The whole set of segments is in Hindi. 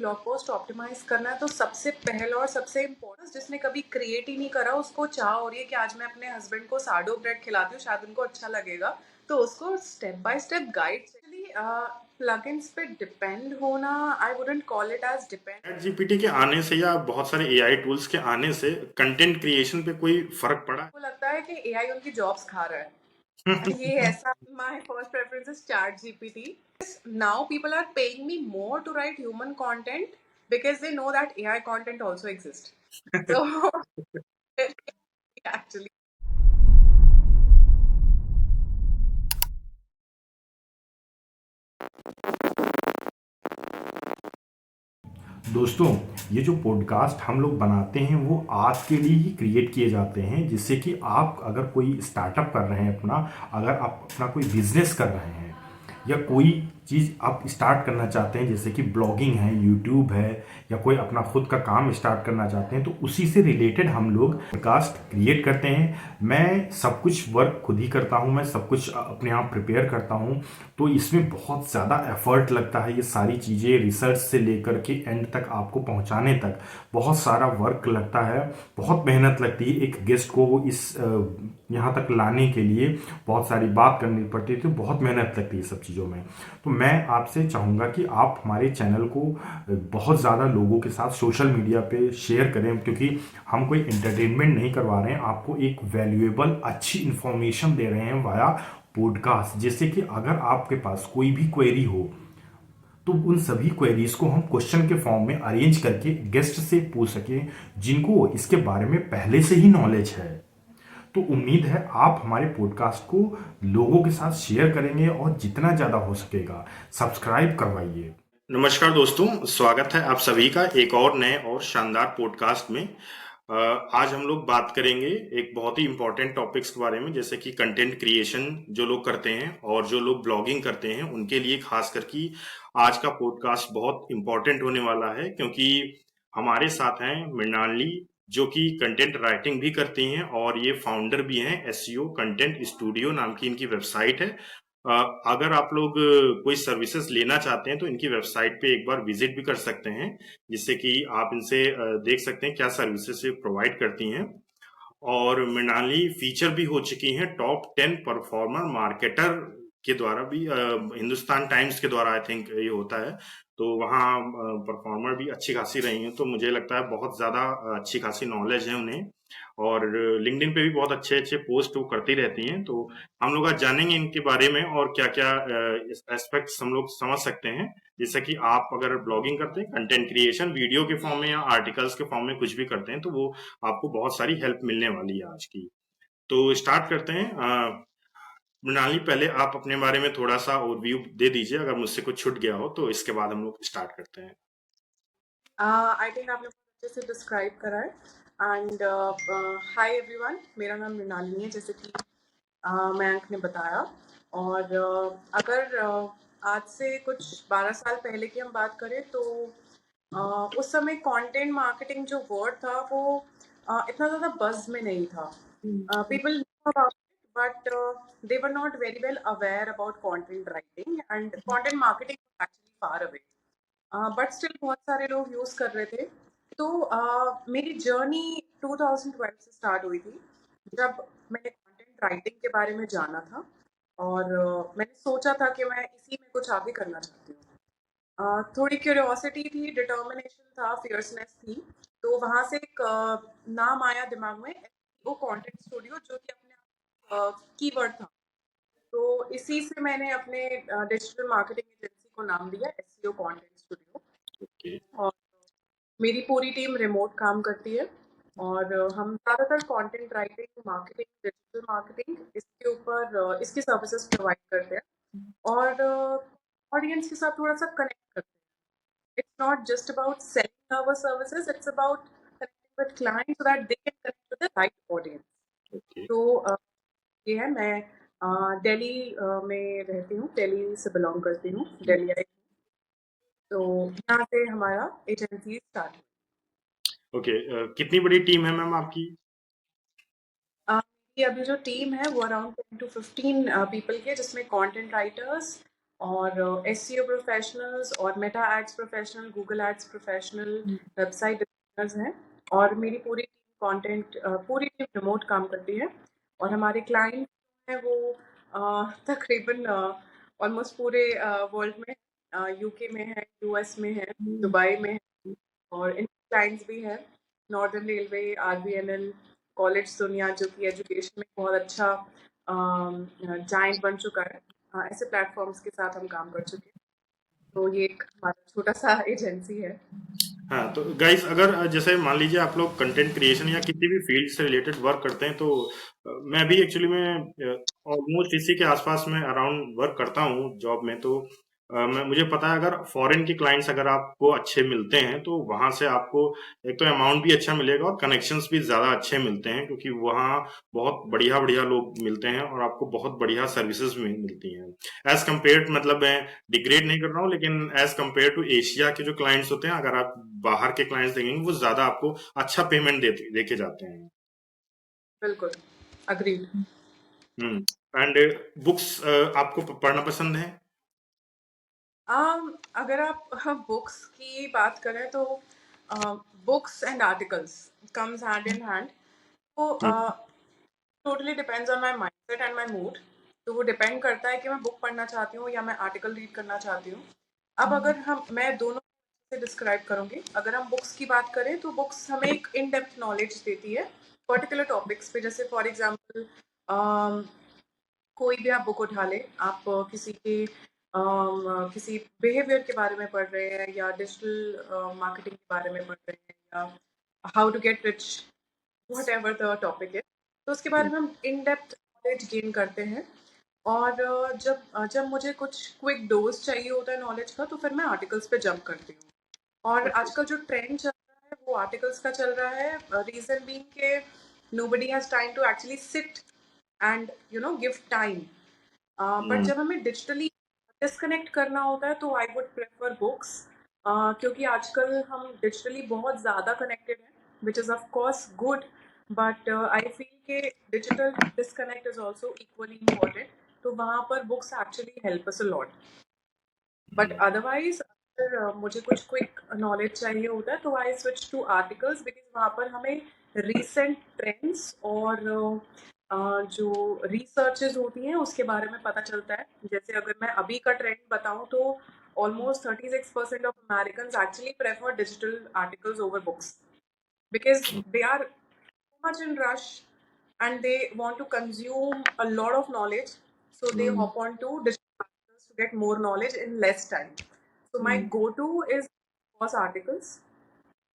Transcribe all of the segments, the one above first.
ब्लॉग पोस्ट ऑप्टिमाइज करना है तो सबसे पहला और सबसे इम्पोर्टेंट, जिसने कभी क्रिएट ही नहीं करा उसको चाह हो रही है कि आज मैं अपने हस्बैंड को साडो ब्रेड खिलाती हूँ, शायद उनको अच्छा लगेगा, तो उसको step by step guide. Actually plugins पे डिपेंड होना, I wouldn't call it as depend. Chat GPT के आने से या बहुत सारे एआई टूल्स के आने से कंटेंट क्रिएशन पे कोई फर्क पड़ा को लगता है कि एआई उनकी जॉब्स खा रहा है। है? ये ऐसा, my first preference is chat gpt. Now people are paying me more to write human content because they know that AI content also exists. So actually, दोस्तों, ये जो पॉडकास्ट हम लोग बनाते हैं वो आज के लिए ही क्रिएट किए जाते हैं, जिससे कि आप अगर कोई स्टार्टअप कर रहे हैं अपना, अगर आप अपना कोई बिजनेस कर रहे हैं या कोई चीज़ आप स्टार्ट करना चाहते हैं, जैसे कि ब्लॉगिंग है, यूट्यूब है, या कोई अपना खुद का काम स्टार्ट करना चाहते हैं, तो उसी से रिलेटेड हम लोग पॉडकास्ट क्रिएट करते हैं। मैं सब कुछ वर्क खुद ही करता हूँ, मैं सब कुछ अपने आप प्रिपेयर करता हूँ, तो इसमें बहुत ज़्यादा एफर्ट लगता है। ये सारी चीज़ें रिसर्च से लेकर के एंड तक आपको पहुँचाने तक बहुत सारा वर्क लगता है, बहुत मेहनत लगती है। एक गेस्ट को वो इस यहाँ तक लाने के लिए बहुत सारी बात करनी पड़ती है, तो बहुत मेहनत लगती है सब चीज़ों में। तो मैं आपसे चाहूँगा कि आप हमारे चैनल को बहुत ज़्यादा लोगों के साथ सोशल मीडिया पे शेयर करें, क्योंकि हम कोई एंटरटेनमेंट नहीं करवा रहे हैं, आपको एक वैल्यूएबल अच्छी इन्फॉर्मेशन दे रहे हैं वाया पॉडकास्ट। जैसे कि अगर आपके पास कोई भी क्वेरी हो तो उन सभी क्वेरीज को हम क्वेश्चन के फॉर्म में अरेंज करके गेस्ट से पूछ सकें, जिनको इसके बारे में पहले से ही नॉलेज है। तो उम्मीद है आप हमारे पॉडकास्ट को लोगों के साथ शेयर करेंगे और जितना ज़्यादा हो सकेगा सब्सक्राइब करवाइए। नमस्कार दोस्तों, स्वागत है आप सभी का एक और नए और शानदार पॉडकास्ट में। आज हम लोग बात करेंगे एक बहुत ही इम्पोर्टेंट टॉपिक्स के बारे में, जैसे कि कंटेंट क्रिएशन जो लोग करते हैं और जो लोग ब्लॉगिंग करते हैं उनके लिए खास करके आज का पॉडकास्ट बहुत इम्पोर्टेंट होने वाला है, क्योंकि हमारे साथ हैं मृणाली, जो कि कंटेंट राइटिंग भी करती हैं और ये फाउंडर भी हैं एसईओ कंटेंट स्टूडियो नाम की इनकी वेबसाइट है। अ, अगर आप लोग कोई सर्विसेज लेना चाहते हैं तो इनकी वेबसाइट पे एक बार विजिट भी कर सकते हैं, जिससे कि आप इनसे देख सकते हैं क्या सर्विसेज ये प्रोवाइड करती हैं। और मृणाली फीचर भी हो चुकी हैं टॉप 10 परफॉर्मर मार्केटर के द्वारा भी, हिंदुस्तान टाइम्स के द्वारा आई थिंक ये होता है, तो वहाँ परफॉर्मर भी अच्छी खासी रही हैं। तो मुझे लगता है बहुत ज़्यादा अच्छी खासी नॉलेज है उन्हें, और लिंक्डइन पे भी बहुत अच्छे अच्छे पोस्ट वो करती रहती हैं। तो हम लोग आज जानेंगे इनके बारे में और क्या क्या एस्पेक्ट्स हम लोग समझ सकते हैं, जैसे कि आप अगर ब्लॉगिंग करते हैं, कंटेंट क्रिएशन वीडियो के फॉर्म में या आर्टिकल्स के फॉर्म में कुछ भी करते हैं, तो वो आपको बहुत सारी हेल्प मिलने वाली है आज की। तो स्टार्ट करते हैं। मृणाली, पहले आप अपने बारे में थोड़ा सा ओवरव्यू दे दीजिए, अगर मुझसे कुछ छूट गया हो तो इसके बाद हम लोग स्टार्ट करते हैं। I think आपने बहुत अच्छे से डिस्क्राइब करा है। एंड हाय एवरीवन, मेरा नाम मृणालिनी है, जैसे कि मयंक ने बताया। और अगर आज से कुछ 12 साल पहले की हम बात करें तो उस समय कंटेंट मार्केटिंग जो वर्ड था वो इतना ज़्यादा बज़ में नहीं था। People knew about it, but they were not very well aware about content writing, and content marketing was actually far away. But still बहुत सारे लोग यूज़ कर रहे थे। तो मेरी जर्नी 2012 से स्टार्ट हुई थी, जब मैंने कंटेंट राइटिंग के बारे में जाना था। और मैंने सोचा था कि मैं इसी में कुछ आगे करना चाहती हूँ। थोड़ी क्यूरियोसिटी थी, डिटर्मिनेशन था, फियर्सनेस थी। तो वहाँ से एक नाम आया दिमाग में, वो कंटेंट स्टूडियो, जो कि अपने आप कीवर्ड था। तो इसी से मैंने अपने डिजिटल मार्केटिंग एजेंसी को नाम दिया एसईओ कंटेंट स्टूडियो। ओके। और मेरी पूरी टीम रिमोट काम करती है, और हम ज़्यादातर content writing, marketing, digital marketing, इसके ऊपर इसकी सर्विसेज प्रोवाइड करते हैं। और ऑडियंस के साथ थोड़ा सा कनेक्ट करते हैं। It's not just about selling our services, it's about connecting with clients so that they can connect with the right audience. Okay. तो ये है, मैं दिल्ली में रहती हूँ, दिल्ली से बिलोंग करती हूँ, दिल्ली आई। तो यहाँ से हमारा एजेंसी स्टार्ट। ओके। कितनी बड़ी टीम है मैम आपकी? मेरी अभी जो टीम है वो अराउंड 10 to 15 पीपल की है, जिसमें कंटेंट राइटर्स और SEO प्रोफेशनल्स और Meta ads professional, Google ads professional, website designers हैं। और मेरी पूरी टीम पूरी टीम रिमोट काम करती है। और हमारे क्लाइंट हैं वो तकरीबन ऑलमोस्ट पूरे वर्ल्ड में, यूके में है, यूएस में है, दुबई में है। और इन क्लाइंट्स भी हैं नॉर्दर्न रेलवे, आरबीएनएल, कॉलेज दुनिया जो कि एजुकेशन में बहुत अच्छा जाइंट बन चुका है। ऐसे प्लेटफॉर्म्स के साथ हम काम कर चुके हैं। तो ये एक हमारा छोटा सा एजेंसी है। हाँ, तो गाइस अगर जैसे मान लीजिए आप लोग कंटेंट क्रिएशन या किसी भी फील्ड से रिलेटेड वर्क करते हैं तो मैं भी एक्चुअली में ऑलमोस्ट इसी के आसपास में अराउंड वर्क करता हूँ जॉब में। तो मैं मुझे पता है अगर फॉरेन के क्लाइंट्स अगर आपको अच्छे मिलते हैं तो वहां से आपको एक तो अमाउंट भी अच्छा मिलेगा और कनेक्शंस भी ज्यादा अच्छे मिलते हैं, क्योंकि वहाँ बहुत बढ़िया बढ़िया लोग मिलते हैं और आपको बहुत बढ़िया सर्विसेज मिलती हैं एज कम्पेयर, मतलब मैं डिग्रेड नहीं कर रहा हूँ, लेकिन एज कम्पेयर टू एशिया के जो क्लाइंट्स होते हैं, अगर आप बाहर के क्लाइंट्स देखेंगे वो ज्यादा आपको अच्छा पेमेंट देके जाते हैं। बिल्कुल, अग्रीड। एंड बुक्स आपको पढ़ना पसंद है? अगर आप बुक्स की बात करें तो books and articles comes hand in hand. तो hmm, totally depends on my mindset and my mood. तो वो डिपेंड करता है कि मैं बुक पढ़ना चाहती हूँ या मैं आर्टिकल रीड करना चाहती हूँ। अब अगर मैं दोनों से डिस्क्राइब करूँगी। अगर हम बुक्स की बात करें तो बुक्स हमें एक इन डेप्थ नॉलेज देती है पर्टिकुलर टॉपिक्स पे। जैसे फॉर एग्जाम्पल कोई भी आप बुक उठा लें, आप किसी बिहेवियर के बारे में पढ़ रहे हैं या डिजिटल मार्केटिंग के बारे में पढ़ रहे हैं या how to get rich, whatever the topic है, तो उसके बारे में हम इन डेप्थ नॉलेज गेन करते हैं। और जब मुझे कुछ क्विक डोज चाहिए होता है नॉलेज का, तो फिर मैं आर्टिकल्स पे जंप करती हूँ। और आजकल जो ट्रेंड चल रहा है वो आर्टिकल्स का चल रहा है। रीजन बीइंग के nobody has time to actually sit and give time. But hmm, जब हमें डिजिटली डिस्कनेक्ट करना होता है तो आई वुड प्रेफर बुक्स, क्योंकि आजकल हम डिजिटली बहुत ज़्यादा कनेक्टेड हैं, which is of course good. But I feel के digital disconnect is also equally important. तो वहाँ पर books actually help us a lot. But otherwise अगर मुझे कुछ क्विक नॉलेज चाहिए होता है तो I switch to articles, because वहाँ पर हमें रिसेंट ट्रेंड्स और जो रिसर्चेज होती हैं उसके बारे में पता चलता है। जैसे अगर मैं अभी का ट्रेंड बताऊं तो almost 36% of American actually prefer digital articles over books, because they are too much in rush and they want to consume a lot of knowledge, so they hop on to digital articles to get more knowledge in less time. So my go-to is was articles.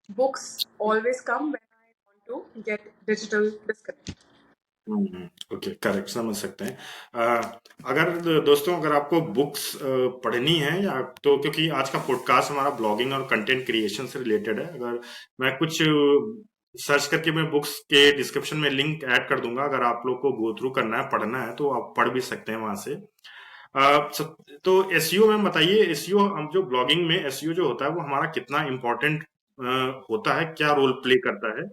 Books always come when I want to get digital disconnect. Okay, correct, समझ सकते हैं। अगर दोस्तों अगर आपको बुक्स पढ़नी है या तो, क्योंकि आज का पॉडकास्ट हमारा ब्लॉगिंग और कंटेंट क्रिएशन से रिलेटेड है, अगर मैं कुछ सर्च करके मैं बुक्स के डिस्क्रिप्शन में लिंक ऐड कर दूंगा, अगर आप लोग को गो थ्रू करना है, पढ़ना है, तो आप पढ़ भी सकते हैं वहां से। तो एसईओ में बताइए, एसईओ हम जो ब्लॉगिंग में एसईओ जो होता है वो हमारा कितना इम्पोर्टेंट होता है, क्या रोल प्ले करता है,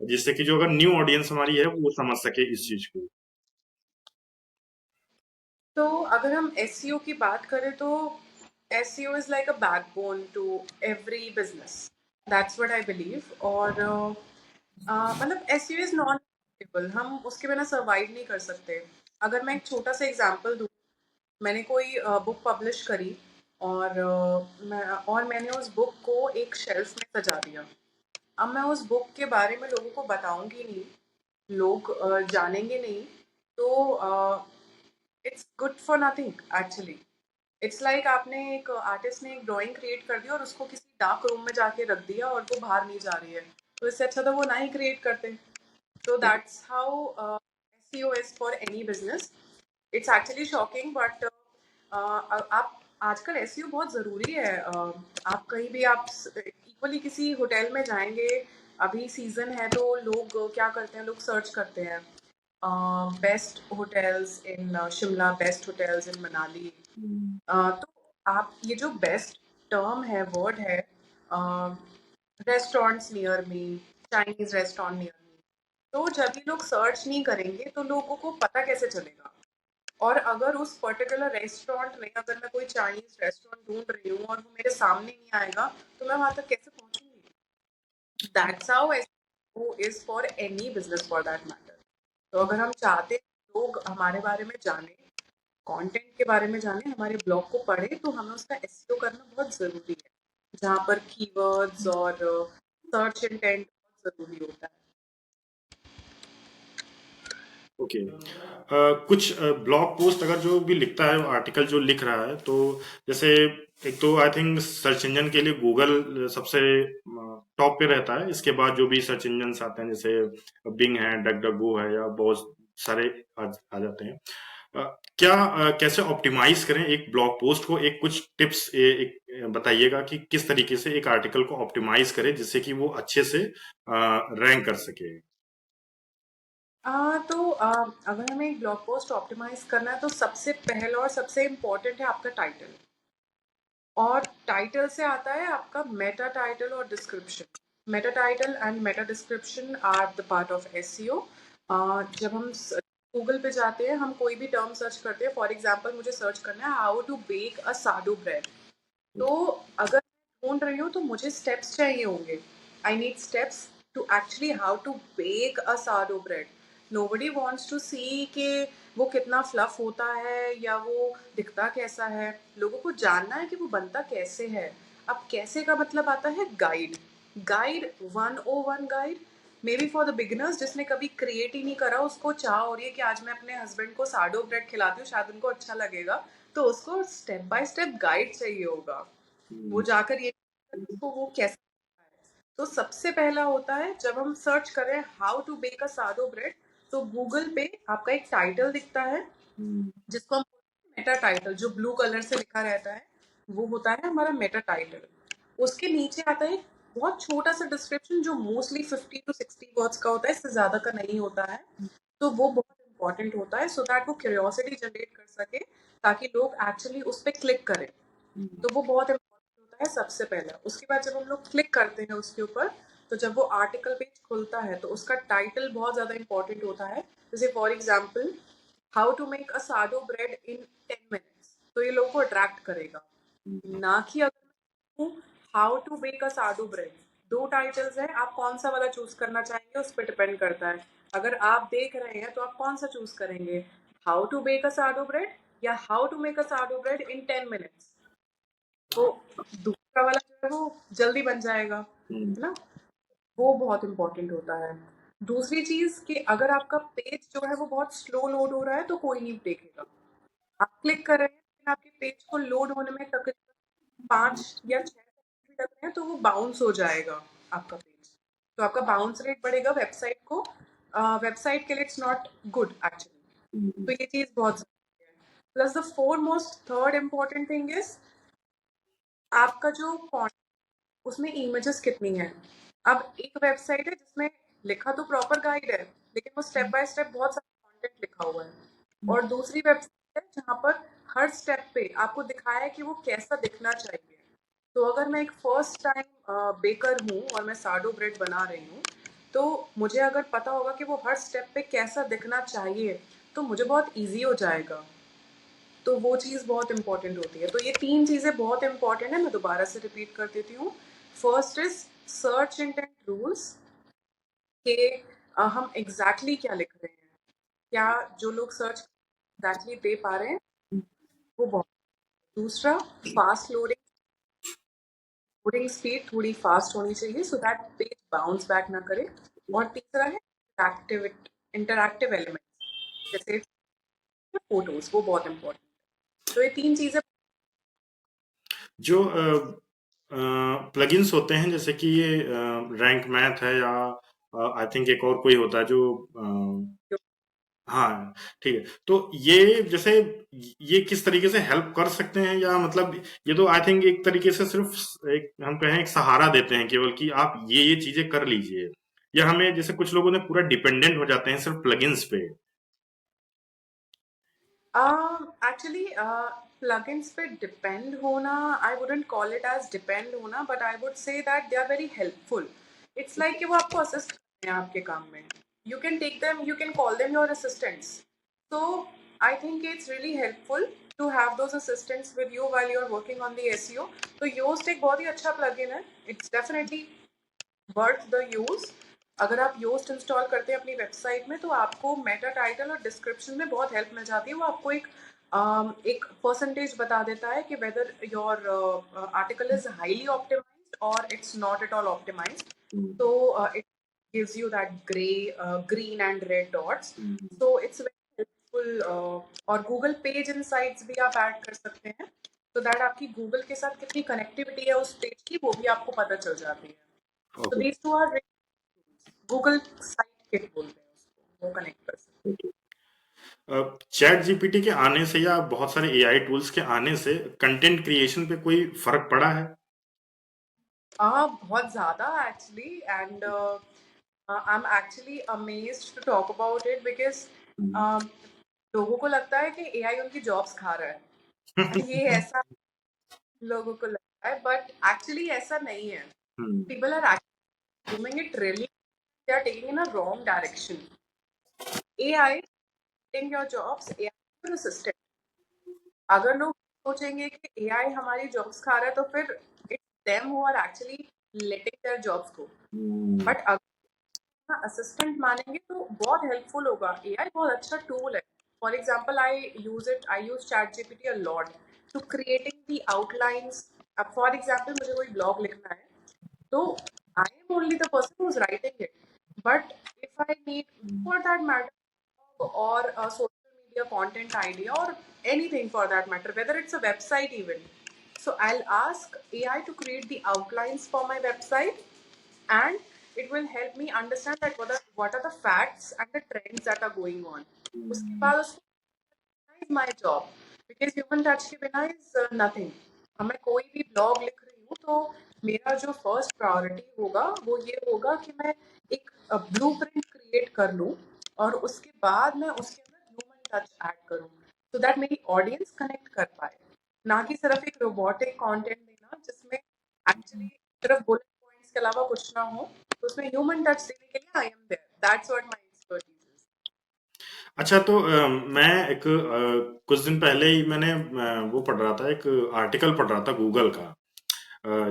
जिससे कि जो अगर न्यू ऑडियंस हमारी है वो समझ सके इस चीज को। तो अगर हम एसईओ की बात करें तो SEO is like a backbone to every business. That's what I believe. और मतलब एसईओ इज नॉन नेगोशिएबल, हम उसके बिना सर्वाइव नहीं कर सकते। अगर मैं एक छोटा सा एग्जांपल दूं, मैंने कोई बुक पब्लिश करी और मैंने उस बुक को एक शेल्फ में सजा दिया। अब मैं उस बुक के बारे में लोगों को बताऊंगी नहीं, लोग जानेंगे नहीं, तो it's good for nothing actually. It's like आपने एक आर्टिस्ट ने एक ड्राइंग क्रिएट कर दी और उसको किसी डार्क रूम में जाके रख दिया और वो बाहर नहीं जा रही है, तो इससे अच्छा तो वो ना ही क्रिएट करते। So that's how SEO is for any business. It's actually shocking, but आप आजकल SEO बहुत ज़रूरी है। आप कहीं भी आप इक्वली किसी होटल में जाएंगे, अभी सीजन है तो लोग क्या करते हैं, लोग सर्च करते हैं बेस्ट होटल्स इन शिमला, बेस्ट होटल्स इन मनाली। तो आप ये जो बेस्ट टर्म है, वर्ड है, restaurants near me, Chinese restaurant near me, तो जब ये लोग सर्च नहीं करेंगे तो लोगों को पता कैसे चलेगा? और अगर उस पर्टिकुलर रेस्टोरेंट में अगर मैं कोई चाइनीज रेस्टोरेंट ढूंढ रही हूँ और वो मेरे सामने नहीं आएगा तो मैं वहां तक कैसे पहुंचूंगी? That's how SEO is for any business for that matter. तो अगर हम चाहते हैं कि लोग हमारे बारे में जाने, कंटेंट के बारे में जाने, हमारे ब्लॉग को पढ़े, तो हमें उसका एसईओ करना बहुत ज़रूरी है, जहाँ पर कीवर्ड्स और सर्च इंटेंट बहुत ज़रूरी होता है। ओके। कुछ ब्लॉग पोस्ट अगर जो भी लिखता है, आर्टिकल जो लिख रहा है, तो जैसे एक तो आई थिंक सर्च इंजन के लिए गूगल सबसे टॉप पे रहता है। इसके बाद जो भी सर्च इंजन आते हैं जैसे बिंग है, डक डक गो है, या बहुत सारे आ जाते हैं। क्या कैसे ऑप्टिमाइज करें एक ब्लॉग पोस्ट को? एक कुछ टिप्स एक बताइएगा कि किस तरीके से एक आर्टिकल को ऑप्टिमाइज करें जिससे कि वो अच्छे से रैंक कर सके। अगर हमें एक ब्लॉग पोस्ट ऑप्टिमाइज करना है तो सबसे पहला और सबसे इम्पोर्टेंट है आपका टाइटल। और टाइटल से आता है आपका मेटा टाइटल और description. Meta title and meta description are the part of SEO. जब हम गूगल पे जाते हैं, हम कोई भी टर्म सर्च करते हैं, फॉर एग्जांपल मुझे सर्च करना है how to bake a sourdough bread, तो अगर मैं ढूंढ रही हूँ तो मुझे स्टेप्स चाहिए होंगे। I need steps to actually how to bake a sourdough bread. Nobody wants to see कि वो कितना फ्लफ होता है या वो दिखता कैसा है। लोगों को जानना है कि वो बनता कैसे है। अब कैसे का मतलब आता है guide. Guide 101 guide may be for the beginners, जिसने कभी क्रिएट ही नहीं करा, उसको चाह हो रही है कि आज मैं अपने हस्बैंड को साडो ब्रेड खिलाती हूँ, शायद उनको अच्छा लगेगा, तो उसको स्टेप बाय स्टेप गाइड चाहिए होगा। वो जाकर ये उसको वो कैसे करना है। तो सबसे पहला होता है जब हम सर्च करें हाउ टू बेक अ सादो ब्रेड, तो गूगल पे आपका एक टाइटल दिखता है जिसको हम मेटा टाइटल, जो ब्लू कलर से लिखा रहता है, वो होता है हमारा मेटा टाइटल। उसके नीचे आता है एक बहुत छोटा सा डिस्क्रिप्शन जो मोस्टली 50 to 60 वर्ड्स का होता है, इससे ज्यादा का नहीं होता है। तो वो बहुत इंपॉर्टेंट होता है सो दैट वो क्यूरियोसिटी जनरेट कर सके, ताकि लोग एक्चुअली उस पर क्लिक करें। तो वो बहुत इम्पोर्टेंट होता है सबसे पहला। उसके बाद जब हम लोग क्लिक करते हैं उसके ऊपर, तो जब वो आर्टिकल पेज खुलता है तो उसका टाइटल बहुत ज़्यादा इंपॉर्टेंट होता है। जैसे for example how to make a sourdough bread in 10 minutes, तो ये लोगों को अट्रैक्ट करेगा। ना कि अगर how to bake a sourdough bread, दो टाइटल्स है, आप कौन सा वाला चूज करना चाहेंगे उस पर डिपेंड करता है। अगर आप देख रहे हैं तो आप कौन सा चूज करेंगे, how to bake a sourdough bread या how to make a sourdough bread in 10 minutes? तो दूसरा वाला जो है वो जल्दी बन जाएगा, है ना। वो बहुत इंपॉर्टेंट होता है। दूसरी चीज कि अगर आपका पेज जो है वो बहुत स्लो लोड हो रहा है तो कोई नहीं देखेगा। आप क्लिक कर रहे हैं लेकिन आपके पेज को लोड होने में तकरीबन 5 या 6 सेकंड भी लग रहे हैं तो वो बाउंस हो जाएगा आपका पेज। तो आपका बाउंस रेट बढ़ेगा वेबसाइट को, वेबसाइट के लिए इट्स नॉट गुड एक्चुअली। तो ये चीज बहुत जरूरी है। Plus the four most third important thing is आपका जो उसमें इमेजेस कितनी है। अब एक वेबसाइट है जिसमें लिखा तो प्रॉपर गाइड है, लेकिन वो स्टेप बाय स्टेप बहुत सारा कंटेंट लिखा हुआ है। और दूसरी वेबसाइट है जहाँ पर हर स्टेप पे आपको दिखाया है कि वो कैसा दिखना चाहिए। तो अगर मैं एक फर्स्ट टाइम बेकर हूँ और मैं साडो ब्रेड बना रही हूँ, तो मुझे अगर पता होगा कि वो हर स्टेप पे कैसा दिखना चाहिए, तो मुझे बहुत ईजी हो जाएगा। तो वो चीज़ बहुत इंपॉर्टेंट होती है। तो ये तीन चीज़ें बहुत इंपॉर्टेंट है, मैं दोबारा से रिपीट कर देती हूँ। First is search intent rules, कि हम एग्जैक्टली क्या लिख रहे हैं, क्या जो लोग सर्च एग्जैक्टली दे पा रहे हैं, वो बहुत। दूसरा, फास्ट लोडिंग, लोडिंग स्पीड थोड़ी फास्ट होनी चाहिए so that page bounce back ना करे। और तीसरा है इंटरैक्टिव एलिमेंट्स, जैसे फोटोज, वो बहुत इंपॉर्टेंट है। तो ये तीन चीज़ें। जो प्लगइन्स होते हैं जैसे कि ये रैंक मैथ है, या आई थिंक एक और कोई होता है जो हाँ, ठीक है। तो ये जैसे ये किस तरीके से हेल्प कर सकते हैं, या मतलब ये तो आई थिंक एक तरीके से सिर्फ एक हम कहें एक सहारा देते हैं केवल कि आप ये चीजें कर लीजिए, या हमें जैसे कुछ लोगों ने पूरा डिपेंडेंट हो जाते हैं सिर्फ प्लगइन्स पे। एक्चुअली plugins पे डिपेंड होना, I wouldn't call it as depend होना, but I would say that they are very helpful. It's like कि वो आपको असिस्ट करते हैं आपके काम में। You can take them, you can call them your assistants. तो I think it's really helpful to have those assistants with you while you're working on the SEO. तो Yoast एक बहुत ही अच्छा plugin है. It's definitely worth the use. अगर आप Yoast इंस्टॉल करते हैं अपनी वेबसाइट में तो आपको मेटा टाइटल और डिस्क्रिप्शन में बहुत हेल्प मिल जाती है. वो आपको एक परसेंटेज बता देता है कि whether your article is highly optimised और it's not at all optimised. So it gives you that green and red dots. So it's very helpful. और Google पेज इनसाइट्स भी आप ऐड कर सकते हैं so that आपकी Google के साथ कितनी कनेक्टिविटी है उस पेज की वो भी आपको पता चल जाती है. So okay. these two are Google site kit बोलते हैं उसको, वो कनेक्ट कर सकते हैं. चैट जीपीटी के आने से या बहुत सारे एआई टूल्स के आने से कंटेंट क्रिएशन पे कोई फर्क पड़ा है? बहुत ज़्यादा actually. And I am actually amazed to talk about it because लोगों को लगता है कि एआई उनकी जॉब्स खा रहा है. ये ऐसा लोगों को लगता है बट एक्चुअली ऐसा नहीं है. People are actually doing it really. They are taking in a wrong direction. AI taking your jobs. AI is an assistant. अगर लोग सोचेंगे कि AI हमारी जॉब्स खा रहा है तो फिर it's them who are actually letting their jobs go. But अगर असिस्टेंट मानेंगे तो बहुत हेल्पफुल होगा. AI बहुत अच्छा टूल है. For example I use chat GPT a lot to creating the outlines. अब फॉर एग्जाम्पल मुझे कोई ब्लॉग लिखना है तो I am only the person who is writing it. But if I need for that matter और social media content idea or anything for that matter, whether it's a website even. So I'll ask AI to create the outlines for my website and it will help me understand that what are the facts and the trends that are going on. उसके बाद उसको is my job because human touch के बिना is nothing. अब मैं कोई भी ब्लॉग लिख रही हूँ तो मेरा जो फर्स्ट प्रायोरिटी होगा वो ये होगा कि मैं एक ब्लूप्रिंट क्रिएट कर लूँ और उसके बाद मैं उसके अंदर ह्यूमन टच ऐड करूँ so that मेरी ऑडियंस कनेक्ट कर पाए. ना कि सिर्फ एक रोबोटिक कंटेंट देना जिसमें एक्चुअली सिर्फ बुलेट पॉइंट्स के अलावा कुछ ना हो. तो उसमें ह्यूमन टच देने के लिए I am there. That's what my expertise is. अच्छा, तो मैं कुछ दिन पहले ही मैंने वो पढ़ रहा था, एक आर्टिकल पढ़ रहा था गूगल का,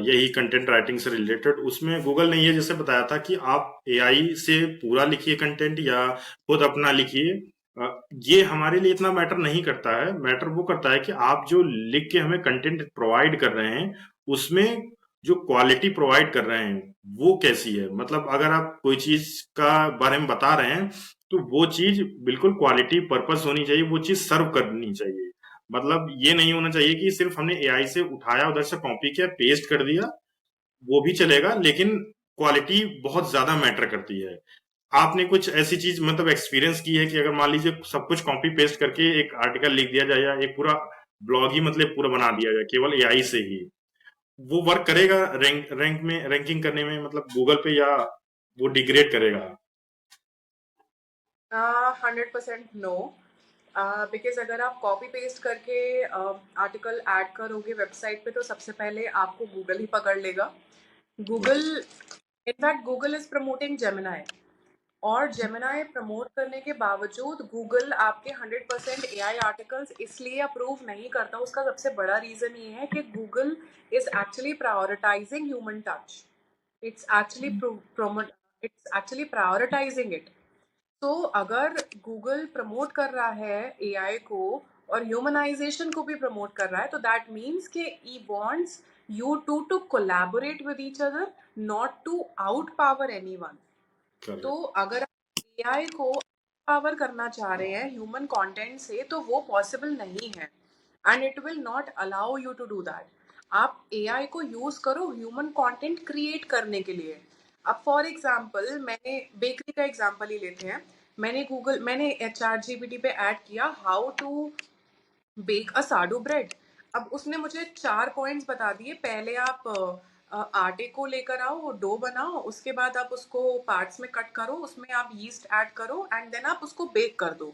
यही कंटेंट राइटिंग से रिलेटेड. उसमें गूगल ने ये जैसे बताया था कि आप एआई से पूरा लिखिए कंटेंट या खुद अपना लिखिए. ये हमारे लिए इतना मैटर नहीं करता है. मैटर वो करता है कि आप जो लिख के हमें कंटेंट प्रोवाइड कर रहे हैं उसमें जो क्वालिटी प्रोवाइड कर रहे हैं वो कैसी है. मतलब अगर आप कोई चीज का बारे में बता रहे हैं तो वो चीज बिल्कुल क्वालिटी पर्पस होनी चाहिए, वो चीज सर्व करनी चाहिए. मतलब ये नहीं होना चाहिए कि सिर्फ हमने एआई से उठाया, उधर से कॉपी किया, पेस्ट कर दिया, वो भी चलेगा लेकिन क्वालिटी बहुत ज्यादा मैटर करती है. आपने कुछ ऐसी चीज मतलब एक्सपीरियंस की है कि अगर मान लीजिए सब कुछ कॉपी पेस्ट करके एक आर्टिकल लिख दिया जाए या एक पूरा ब्लॉग ही मतलब पूरा बना दिया जाए केवल एआई से ही, वो वर्क करेगा रैंक में, रैंकिंग करने में, मतलब गूगल पे, या वो डिग्रेड करेगा? 100% नो. बिकॉज अगर आप कॉपी पेस्ट करके आर्टिकल ऐड करोगे वेबसाइट पे तो सबसे पहले आपको गूगल ही पकड़ लेगा. Google in fact Google is promoting Gemini और जेमिनाई प्रमोट करने के बावजूद गूगल आपके 100% एआई आर्टिकल्स इसलिए अप्रूव नहीं करता. उसका सबसे बड़ा रीजन ये है कि Google is actually prioritising human touch. It's actually it's actually prioritising it. तो अगर गूगल प्रमोट कर रहा है एआई को और ह्यूमनाइजेशन को भी प्रमोट कर रहा है तो दैट मीन्स कि he wants you to collaborate with each other, not to out power anyone. तो अगर आप एआई को पावर करना चाह रहे हैं ह्यूमन कंटेंट से तो वो पॉसिबल नहीं है and it will not allow you to do that. आप एआई को यूज करो ह्यूमन कंटेंट क्रिएट करने के लिए. अब फॉर एग्जांपल मैंने बेकरी का एग्जांपल ही लेते हैं. मैंने चैट जीपीटी पे ऐड किया how to bake a sourdough bread. अब उसने मुझे 4 पॉइंट्स बता दिए. पहले आप आटे को लेकर आओ, डो बनाओ, उसके बाद आप उसको पार्ट्स में कट करो, उसमें आप यीस्ट ऐड करो एंड देन आप उसको बेक कर दो.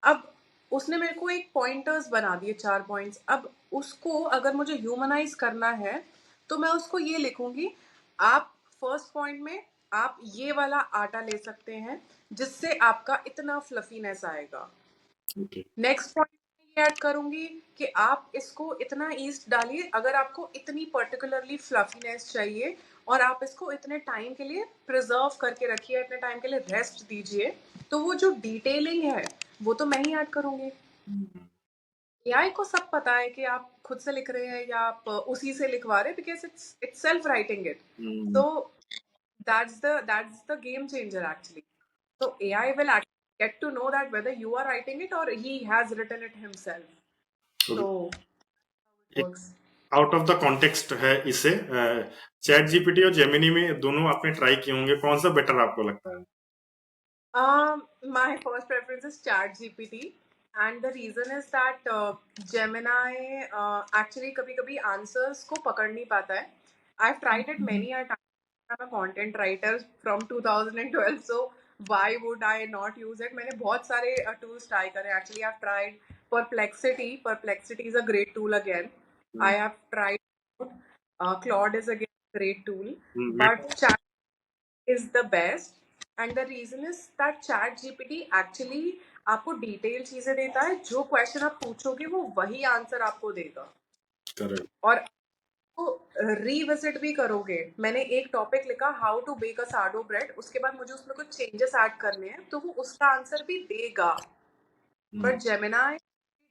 अब उसने मेरे को एक पॉइंटर्स बना दिए 4 पॉइंट्स. अब उसको अगर मुझे ह्यूमनाइज करना है तो मैं उसको ये लिखूंगी, आप फर्स्ट पॉइंट में आप ये वाला आटा ले सकते हैं जिससे आपका इतना फ्लफीनेस आएगा. ओके। नेक्स्ट पॉइंट ये ऐड करूंगी कि आप इसको इतना ईस्ट डालिए अगर आपको इतनी पर्टिकुलरली फ्लफीनेस चाहिए, और आप इसको इतने टाइम के लिए प्रिजर्व करके रखिए, इतने टाइम के लिए रेस्ट दीजिए, तो वो जो डिटेलिंग है वो तो मैं ही ऐड करूंगी। हम्म, एआई को सब पता है कि आप खुद से लिख रहे हैं या आप उसी से लिखवा रहे हैं, because it's self writing it. Hmm, So that's the game changer actually. So AI will actually get to know that whether you are writing it or he has written it himself. Okay. So it एक works. Out of the context है इसे, चैट जीपीटी और जेमिनी में दोनों आपने ट्राई किए होंगे, कौन सा बेटर आपको लगता है? My first preference is Chat GPT, and the reason is that Gemini actually कभी-कभी answers को पकड़ नहीं पाता है. I've tried it many a time. I'm a content writer from 2012, so why would I not use it? मैंने बहुत सारे tools try करे. Actually, I've tried Perplexity. Perplexity is a great tool again. I have tried Claude is again a great tool, but Meta Chat is the best, and the reason is that chat gpt actually आपको डिटेल चीजें देता है, जो क्वेश्चन आप पूछोगे वो वही आंसर आपको देगा, करेक्ट। और आपको रीविजिट भी करोगे। मैंने एक टॉपिक लिखा how to bake a sourdough bread, उसके बाद मुझे उसमें कुछ चेंजेस ऐड करने हैं तो वो उसका आंसर भी देगा। But Gemini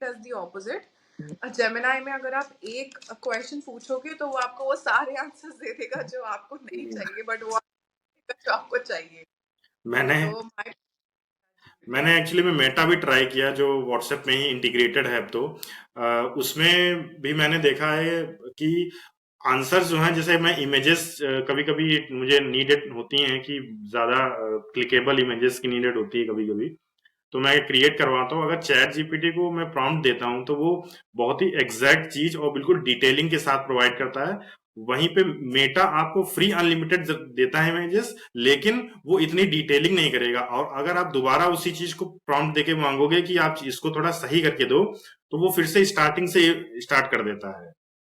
does the opposite. Gemini में अगर आप एक क्वेश्चन पूछोगे तो वो आपको वो सारे आंसर्स दे देगा जो आपको नहीं चाहिए, बट वो जो आपको चाहिए। मैंने तो माय मैंने एक्चुअली में मेटा भी ट्राई किया, जो व्हाट्सएप में ही इंटीग्रेटेड है अब तो। उसमें भी मैंने देखा है कि आंसर्स जो हैं, जैसे मैं इमेजेस कभी कभी मुझे नीडेड होती हैं कि ज्यादा क्लिकेबल इमेजेस की नीडेड होती है कभी कभी, तो मैं क्रिएट करवाता हूँ। अगर चैट जीपीटी को मैं प्रॉम्प्ट देता हूँ तो वो बहुत ही एग्जैक्ट चीज और बिल्कुल डिटेलिंग के साथ प्रोवाइड करता है। वहीं पे मेटा आपको फ्री अनलिमिटेड देता है इमेजेस, लेकिन वो इतनी डिटेलिंग नहीं करेगा। और अगर आप दोबारा उसी चीज को प्रॉम्प्ट देके मांगोगे कि आप इसको थोड़ा सही करके दो, तो वो फिर से स्टार्टिंग से स्टार्ट कर देता है।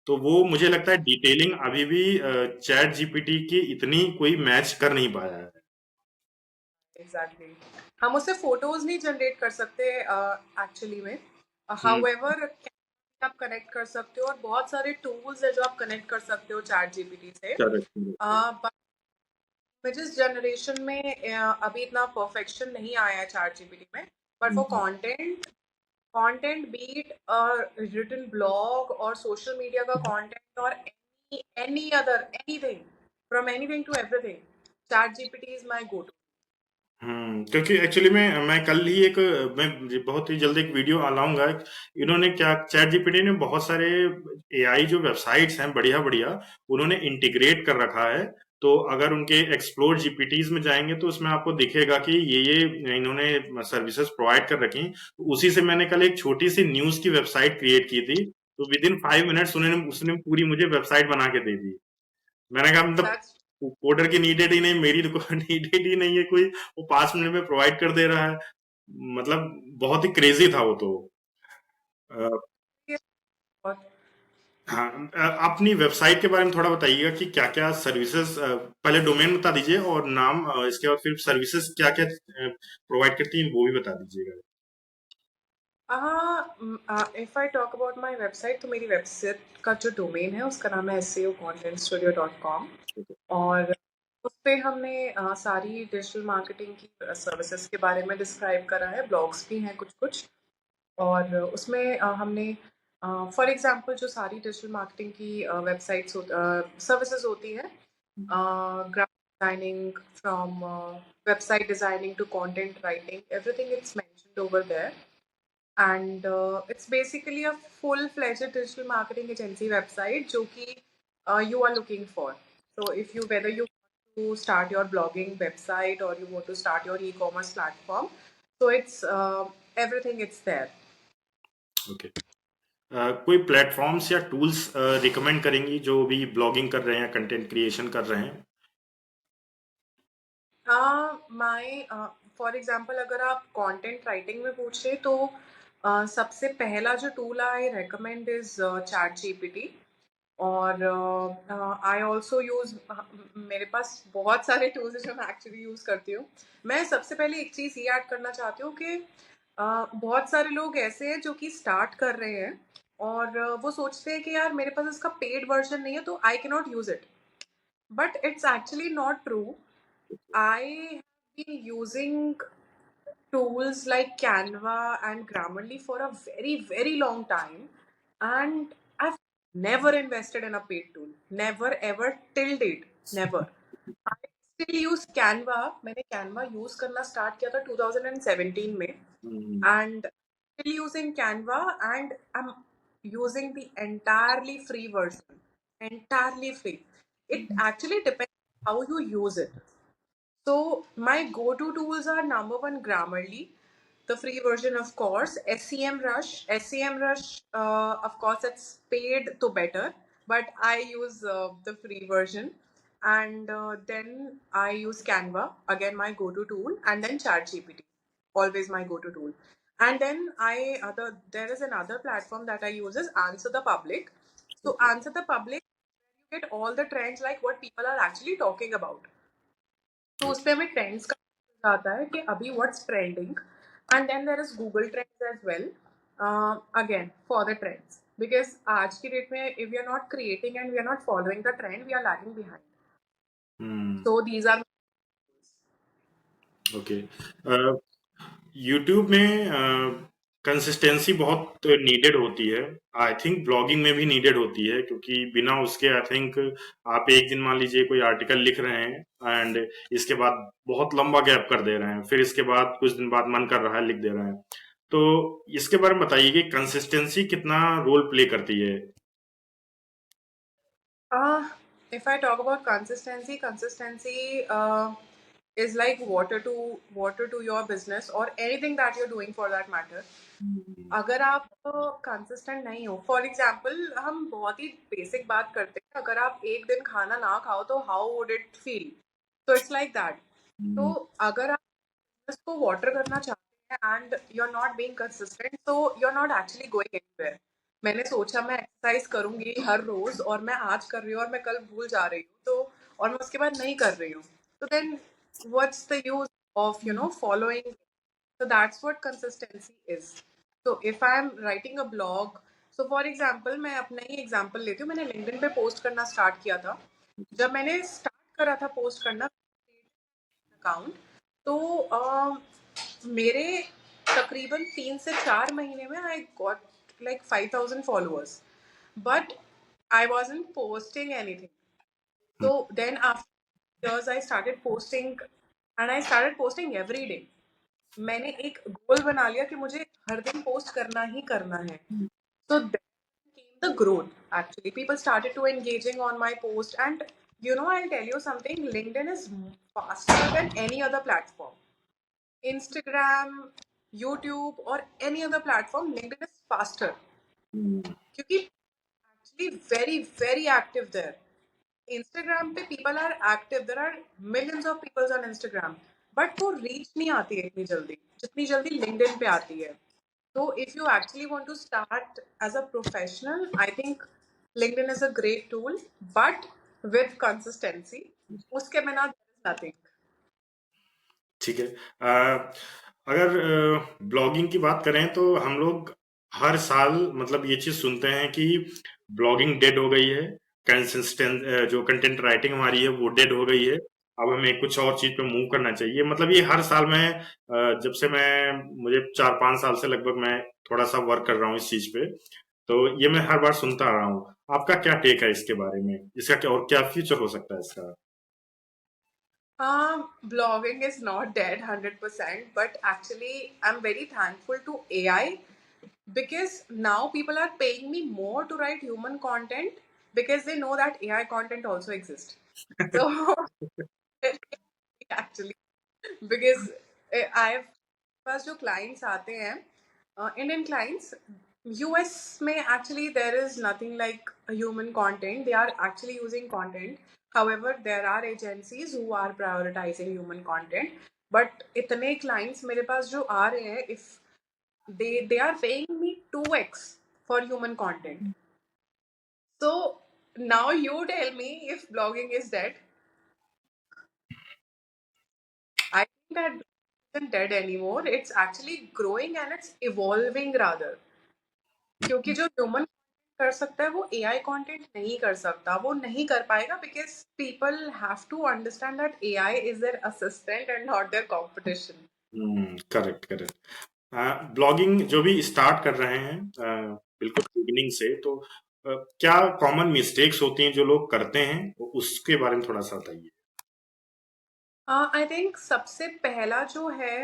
तो वो मुझे लगता है डिटेलिंग अभी भी चैट जीपीटी की इतनी कोई मैच कर नहीं पाया है। एग्जैक्टली हम उससे फोटोज नहीं जनरेट कर सकते एक्चुअली में। हम्म। हाउएवर आप कनेक्ट कर सकते हो, और बहुत सारे टूल्स है जो आप कनेक्ट कर सकते हो चैट जीपीटी से। करेक्ट। बट इमेजेस जनरेशन में अभी इतना परफेक्शन नहीं आया है चैट जीपीटी में, but for content be it written blog और सोशल मीडिया का कंटेंट और any other anything, from anything to everything, chat GPT is my go to. क्योंकि एक्चुअली में मैं कल ही एक मैं बहुत ही जल्द एक वीडियो लाऊंगा। इन्होंने क्या, चैट जीपीटी ने बहुत सारे एआई जो वेबसाइट्स हैं बढ़िया बढ़िया, उन्होंने इंटीग्रेट कर रखा है। तो अगर उनके एक्सप्लोर जीपीटीज में जाएंगे तो उसमें आपको दिखेगा कि ये इन्होंने सर्विसेज प्रोवाइड कर रखी। तो उसी से मैंने कल एक छोटी सी न्यूज की वेबसाइट क्रिएट की थी, तो विद इन 5 मिनट्स उन्होंने उसने पूरी मुझे वेबसाइट बना के दे दी। मैंने कहा मतलब दैट्स कोडर की नीडेड ही नहीं, मेरी तो नीडेड ही नहीं है कोई, वो 5 मिनट में प्रोवाइड कर दे रहा है। मतलब बहुत ही क्रेजी था वो तो। अ, हाँ, अपनी वेबसाइट के बारे में थोड़ा बताइएगा कि क्या क्या सर्विसेज, पहले डोमेन बता दीजिए और नाम, इसके बाद फिर सर्विसेज क्या क्या प्रोवाइड करती हैं वो भी बता दीजिएगा। If I talk about my website, तो मेरी वेबसाइट का जो डोमेन है उसका नाम है seocontentstudio.com, और उस पे हमने सारी डिजिटल मार्केटिंग की सर्विसेज के बारे में डिस्क्राइब करा है, ब्लॉग्स भी हैं कुछ कुछ। और उसमें हमने फॉर एग्जांपल जो सारी डिजिटल मार्केटिंग की वेबसाइट्स सर्विसेज होती है, graphic designing from website designing to content writing, everything it's mentioned over there, and it's basically a full-fledged digital marketing agency website जो कि you are looking for. So if you, whether you want to start your blogging website or you want to start your e-commerce platform, so it's everything it's there. Okay. कोई प्लेटफॉर्म्स या टूल्स रिकमेंड करेंगी जो भी ब्लॉगिंग कर रहे हैं, कंटेंट क्रिएशन कर रहे हैं? माय फॉर एग्जांपल अगर आप कंटेंट राइटिंग में पूछ रहे तो सबसे पहला जो tool I recommend is chat GPT. और आई ऑल्सो यूज, मेरे पास बहुत सारे टूल्स हैं जो मैं एक्चुअली यूज करती हूँ। मैं सबसे पहले एक चीज ये ऐड करना चाहती हूँ कि बहुत सारे लोग ऐसे हैं जो कि स्टार्ट कर रहे हैं और वो सोचते हैं कि यार मेरे पास इसका पेड वर्जन नहीं है तो I can not use it, but it's actually not true. I have been using tools like Canva and Grammarly for a very, very long time, and I've never invested in a paid tool. Never, ever, till date. Never. I still use Canva. मैंने Canva use करना start किया था 2017 में, हम्म, and still using Canva, and I'm using the entirely free version. Entirely free. It actually depends how you use it. So my go-to tools are number one Grammarly, the free version of course, SEMrush. SEMrush, of course, it's paid to better, but I use the free version. And then I use Canva, again my go-to tool, and then ChatGPT, always my go-to tool. And then there is another platform that I use is Answer the Public. So okay. Answer the Public, you get all the trends like what people are actually talking about. तो उस पे हमें ट्रेंड्स का आता है कि अभी what's trending, and then there is Google trends as well, again for the trends, because आज की डेट में if we are not creating and we are not following the trend we are lagging behind. Hmm, so these are. Okay. YouTube में कंसिस्टेंसी बहुत नीडेड होती है. आई थिंक ब्लॉगिंग में भी नीडेड होती है, क्योंकि बिना उसके आई थिंक आप एक दिन मान लीजिए कोई आर्टिकल लिख रहे हैं एंड इसके बाद बहुत लंबा गैप कर दे रहे हैं, फिर इसके बाद कुछ दिन बाद मन कर रहा है लिख दे रहे हैं. तो इसके बारे में बताइए कि कंसिस्टेंसी कितना रोल प्ले करती है. If I talk about consistency, consistency is like water to your business or anything that you're doing for that matter. अगर आप कंसिस्टेंट नहीं हो, फॉर एग्जाम्पल हम बहुत ही बेसिक बात करते हैं, अगर आप एक दिन खाना ना खाओ तो हाउ वुड इट फील. तो इट्स लाइक दैट. तो अगर आप इसको वाटर करना चाहते हैं and you are not being consistent, तो you are not actually going anywhere. मैंने सोचा मैं एक्सरसाइज करूंगी हर रोज और मैं आज कर रही हूँ और मैं कल भूल जा रही हूँ, तो और मैं उसके बाद नहीं कर रही हूँ, तो then what's the use of following. So that's what consistency is. So if I am writing a blog, so for example मैं अपना ही एग्जांपल लेती हूँ. मैंने लिंक्डइन पे पोस्ट करना स्टार्ट किया था. जब मैंने स्टार्ट करा था पोस्ट करना अकाउंट, तो मेरे तकरीबन 3 से 4 महीने में I got like 5,000 followers, but I wasn't posting anything. So then after years I started posting, and I started posting every day. मैंने एक गोल बना लिया कि मुझे हर दिन पोस्ट करना ही करना है. So then came the growth. Actually, people started to engaging on my post, and I'll tell you something. LinkedIn is faster than any other platform. Instagram, YouTube, or any other platform, LinkedIn is faster. क्योंकि actually very very active there. Instagram पे people are active. There are millions of people on Instagram, but वो reach नहीं आती है इतनी जल्दी जितनी जल्दी LinkedIn पे आती है. So if you actually want to start as a professional, I think LinkedIn is a great tool, but with consistency. उसके बिना there is nothing. ठीक है. अगर ब्लॉगिंग की बात करें तो हम लोग हर साल मतलब ये चीज सुनते हैं कि ब्लॉगिंग डेड हो गई है, कंसिस्टेंट जो कंटेंट राइटिंग हमारी है वो डेड हो गई है, अब हमें कुछ और चीज पे मूव करना चाहिए. मतलब ये हर साल मैं जब से मैं मुझे 4-5 साल से लगभग मैं थोड़ा सा वर्क कर रहा हूँ इस चीज पे, तो ये मैं हर बार सुनता आ रहा हूँ. आपका क्या टेक है इसके बारे में, इसका क्या और क्या फ्यूचर हो सकता है इसका? Blogging is not dead 100%, but actually, I'm very thankful to AI because now people are paying me more to write human content because they know that AI content also exists. So, actually, because I've पास जो clients आते हैं, Indian clients, US में actually there is nothing like human content. They are actually using content. However, there are agencies who are prioritizing human content. But इतने clients मेरे पास जो आ रहे हैं, if they are paying me 2x for human content. So now you tell me if blogging is dead. I think that isn't dead anymore. It's actually growing and it's evolving rather. क्योंकि जो ह्यूमन कर सकता है वो एआई कंटेंट नहीं कर सकता, वो नहीं कर पाएगा because people have to understand that AI is their assistant and not their competition. Correct correct. Blogging जो भी स्टार्ट कर रहे हैं बिल्कुल बिगिनिंग से, तो क्या कॉमन मिस्टेक्स होती हैं जो लोग करते हैं, उसके बारे में थोड़ा सा बताइए। आई थिंक सबसे पहला जो है,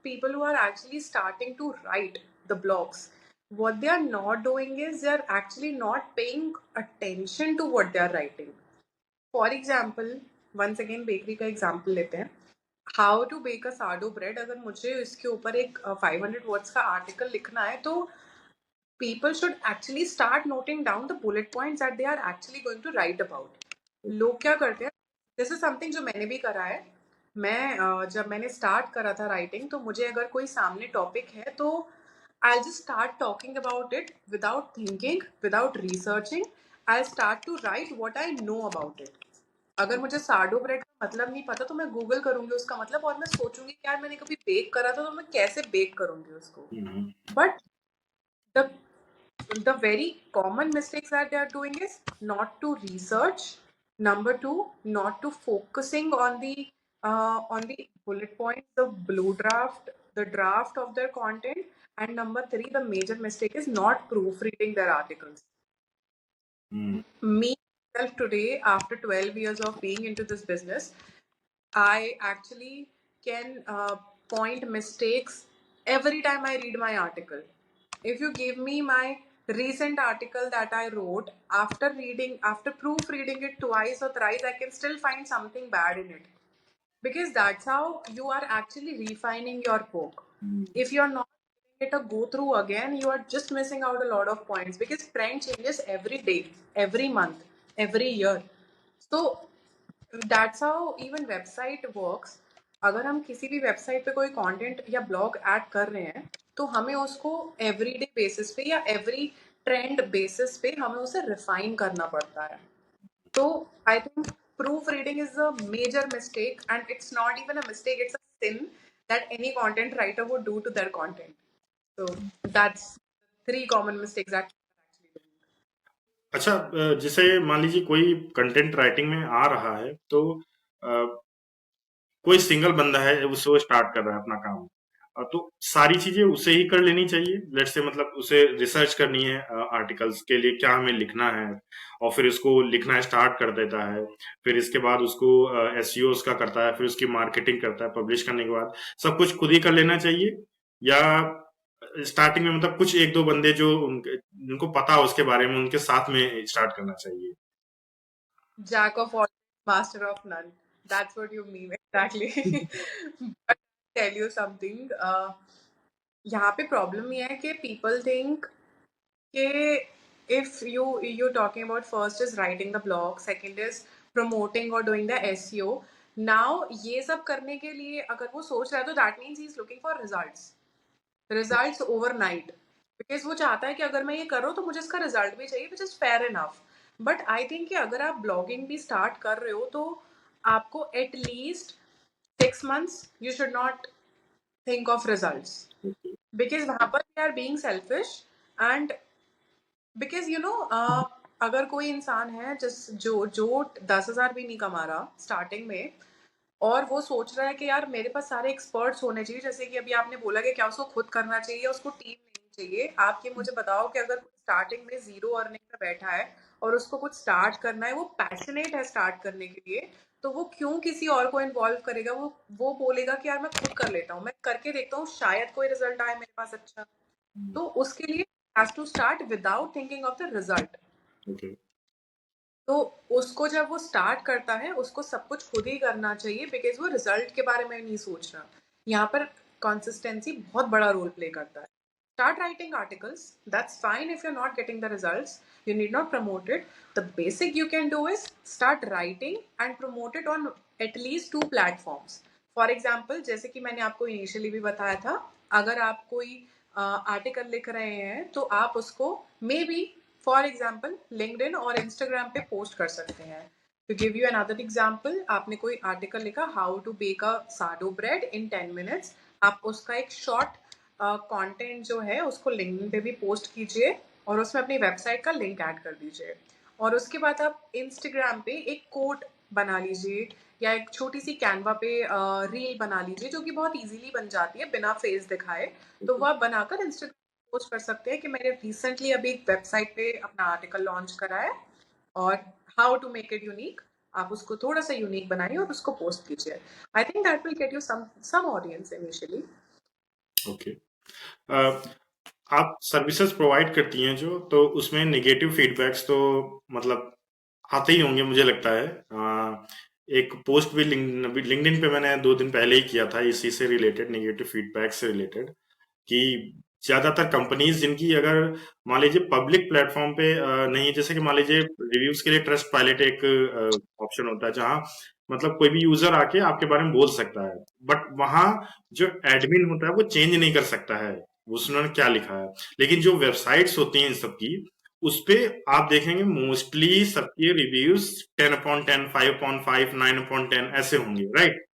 people who are actually starting to write the blogs, what they are not doing is they are actually not paying attention to what they are writing. For example, once again bakery का एग्जाम्पल लेते हैं, how to bake a sourdough bread. अगर मुझे इसके ऊपर एक 500 वर्ड्स का आर्टिकल लिखना है तो people should actually start noting down the bullet points that they are actually going to write about. लोग क्या करते हैं, दिस इज समथिंग जो मैंने भी करा है। मैं जब मैंने स्टार्ट करा था राइटिंग, तो मुझे अगर कोई सामने टॉपिक है तो I just start talking about it without thinking, without researching. I start to write what I know about it. अगर मुझे साडो ब्रेड का मतलब नहीं पता तो मैं गूगल करूंगी उसका मतलब, और मैं सोचूंगी कि यार मैंने कभी बेक करा था तो मैं कैसे बेक करूंगी उसको। But the very common mistakes that they are doing is not to research. Number two, not to focusing on the bullet points, the blue draft, the draft of their content. And number three, the major mistake is not proofreading their articles. Me myself today, after 12 years of being into this business, I actually can point mistakes every time I read my article. If you give me my recent article that I wrote, after proofreading it twice or thrice, I can still find something bad in it. Because that's how you are actually refining your book. If you're not giving it a go through again, you are just missing out a lot of points because trend changes every day, every month, every year. So that's how even website works. अगर हम किसी भी वेबसाइट पे कोई कंटेंट या ब्लॉग ऐड कर रहे हैं तो हमें उसको एवरीडे बेसिस पे या एवरी ट्रेंड बेसिस पे हमें उसे रिफाइन करना पड़ता है। तो I think proof reading is a major mistake and it's not even a mistake, it's a sin that any content writer would do to their content. So that's three common mistakes that actually. अच्छा, जैसे मान लीजिए कोई कंटेंट राइटिंग में आ रहा है, तो कोई सिंगल बंदा है, उसको स्टार्ट कर रहा है अपना काम, तो सारी चीजें उसे ही कर लेनी चाहिए। लेट से मतलब उसे रिसर्च करनी है आर्टिकल्स के लिए क्या हमें लिखना है, और फिर उसको लिखना स्टार्ट कर देता है। फिर इसके बाद उसको एसईओ उसका करता है, फिर उसकी मार्केटिंग करता है, पब्लिश करने के बाद सब कुछ खुद ही कर लेना चाहिए, या स्टार्टिंग में मतलब कुछ एक दो बंदे जो उनको पता हो उसके बारे में, उनके साथ में स्टार्ट करना चाहिए। Jack of all, master of none. That's what you mean exactly. But I'll tell you something. यहाँ पे प्रॉब्लम ये है कि people think कि if you're talking about, first is writing the blog, second is promoting or doing the SEO. Now ये सब करने के लिए अगर वो सोच रहा है तो that means he is looking for results overnight. Because वो चाहता है कि अगर मैं ये कर रहा हूँ तो मुझे इसका रिजल्ट भी चाहिए, which is fair enough. But I think कि अगर आप ब्लॉगिंग भी स्टार्ट कर रहे हो तो आपको at least 6 months you should not think of result, because वहां पर we are being selfish. And because अगर कोई इंसान है जो जो 10,000 भी नहीं कमा रहा स्टार्टिंग में, और वो सोच रहा है कि यार मेरे पास सारे एक्सपर्ट्स होने चाहिए, जैसे कि अभी आपने बोला कि क्या उसको खुद करना चाहिए, उसको टीम नहीं चाहिए। आप ये मुझे बताओ कि अगर स्टार्टिंग में जीरो अर्निंग में बैठा है और उसको कुछ स्टार्ट करना है, वो पैशनेट है स्टार्ट करने के लिए, तो वो क्यों किसी और को इन्वॉल्व करेगा? वो बोलेगा कि यार मैं खुद कर लेता हूँ, मैं करके देखता हूँ, शायद कोई रिजल्ट आए मेरे पास अच्छा। तो उसके लिए has to start without thinking of the result. तो उसको जब वो स्टार्ट करता है उसको सब कुछ खुद ही करना चाहिए, बिकॉज वो रिजल्ट के बारे में नहीं सोच रहा। यहाँ पर कंसिस्टेंसी बहुत बड़ा रोल प्ले करता है। Start writing articles, that's fine if you are not getting the results, you need not promote it. The basic you can do is start writing and promote it on at least 2 platforms. For example, जैसे कि मैंने आपको इनिशियली भी बताया था, अगर आप कोई आर्टिकल लिख रहे हैं तो आप उसको maybe for example LinkedIn और इंस्टाग्राम पे पोस्ट कर सकते हैं। To give you another example, आपने कोई आर्टिकल लिखा how to bake a sourdough bread in 10 minutes, आप उसका एक शॉर्ट कंटेंट जो है उसको लिंक्डइन पे भी पोस्ट कीजिए और उसमें अपनी वेबसाइट का लिंक ऐड कर दीजिए। और उसके बाद आप इंस्टाग्राम पे एक कोट बना लीजिए या एक छोटी सी कैनवा पे रील बना लीजिए जो कि बहुत इजीली बन जाती है बिना फेस दिखाए। तो वो आप बनाकर इंस्टाग्राम पोस्ट कर सकते हैं कि मैंने रिसेंटली अभी एक वेबसाइट पे अपना आर्टिकल लॉन्च करा है और how to make it unique. आप उसको थोड़ा सा यूनिक बनाइए और उसको पोस्ट कीजिए। I think that will get you some audience initially. Okay. आप सर्विसेज प्रोवाइड करती हैं जो, तो उसमें नेगेटिव फीडबैक्स तो मतलब आते ही होंगे मुझे लगता है। एक पोस्ट भी लिंक्डइन पे मैंने 2 दिन पहले ही किया था इसी से रिलेटेड, नेगेटिव फीडबैक से रिलेटेड, कि ज्यादातर कंपनीज जिनकी अगर मान लीजिए पब्लिक प्लेटफॉर्म पे नहीं है, जैसे कि मान लीजिए रिव्यूज के लिए ट्रस्ट पायलट एक ऑप्शन होता है जहां मतलब कोई भी यूजर आके आपके बारे में बोल सकता है, बट वहां जो एडमिन होता है वो चेंज नहीं कर सकता है उसने क्या लिखा है। लेकिन जो वेबसाइट्स होती हैं इन सबकी, उस पे आप देखेंगे मोस्टली सबके रिव्यूज 10/10, 5/5, 9/10 ऐसे होंगे, राइट?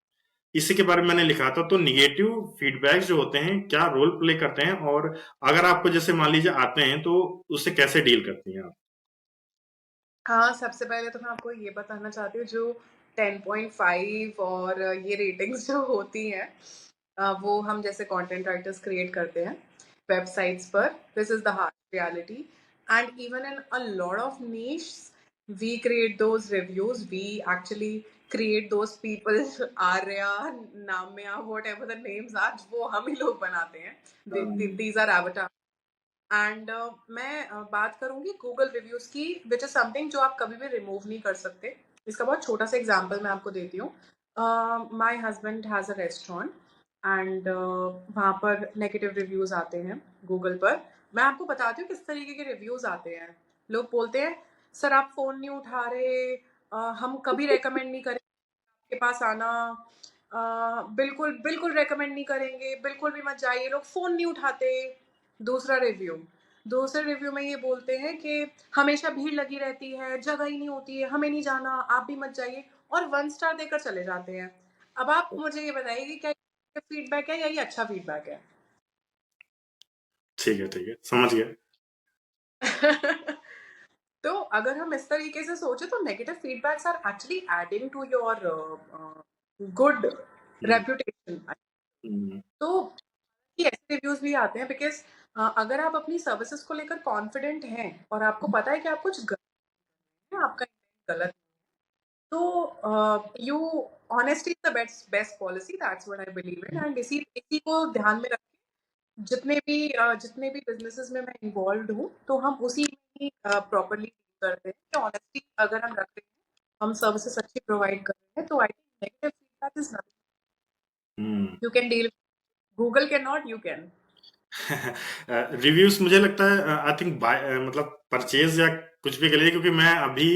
इसी के बारे में मैंने लिखा था। तो निगेटिव फीडबैक जो होते हैं क्या रोल प्ले करते हैं, और अगर आपको जैसे मान लीजिए आते हैं तो उससे कैसे डील करती हैं आप? हाँ, सबसे पहले तो मैं आपको ये बताना चाहती हूँ जो 10.5 और ये रेटिंग्स जो होती हैं वो हम जैसे कंटेंट राइटर्स क्रिएट करते हैं वेबसाइट्स पर। This is the hard reality and even in a lot of niche we create those reviews, we actually create those people, Arya, Namya, whatever the names are, वो हम ही लोग बनाते हैं। These are avatar. एंड मैं बात करूंगी गूगल रिव्यूज की, विच इज समथिंग जो आप कभी भी रिमूव नहीं कर सकते। इसका बहुत छोटा सा एग्जांपल मैं आपको देती हूँ। My husband has a restaurant and वहाँ पर नेगेटिव रिव्यूज आते हैं गूगल पर। मैं आपको बताती हूँ किस तरीके के रिव्यूज आते हैं। लोग बोलते हैं सर आप फोन नहीं उठा रहे, हम कभी रेकमेंड नहीं करेंगे आपके पास आना, बिल्कुल बिल्कुल रेकमेंड नहीं करेंगे, बिल्कुल भी मत जाइए, लोग फोन नहीं उठाते। दूसरा रिव्यू, दूसरे रिव्यू में ये बोलते हैं कि हमेशा भीड़ लगी रहती है, जगह ही नहीं होती है, हमें नहीं जाना, आप भी मत जाइए, और 1 स्टार देकर चले जाते हैं। अब आप मुझे ये बताइए कि क्या ये फीडबैक है या ये अच्छा फीडबैक है? ठीक है, समझ गया। तो अगर हम इस तरीके से सोचे तो negative feedbacks are actually adding to your good hmm, reputation. Hmm, तो ये ऐसे रिव्यूज भी आते हैं बिकॉज अगर आप अपनी सर्विसेज को लेकर कॉन्फिडेंट हैं और आपको पता है कि आप कुछ गलत है, आपका intent गलत है, तो you honesty is the best best policy, that's what I believe in. And इसी को ध्यान में रख जितने भी बिजनेसेस में मैं इन्वॉल्व हूँ तो हम उसी में ही प्रॉपरली करते हैं कि ऑनेस्टी अगर हम रखते हैं, हम सर्विसेज अच्छी प्रोवाइड कर रहे हैं, तो I think negative feedback is hmm. Nothing you can deal, Google can not, you can. Reviews मुझे लगता है आई थिंक मतलब परचेज या कुछ भी के लिए, क्योंकि मैं अभी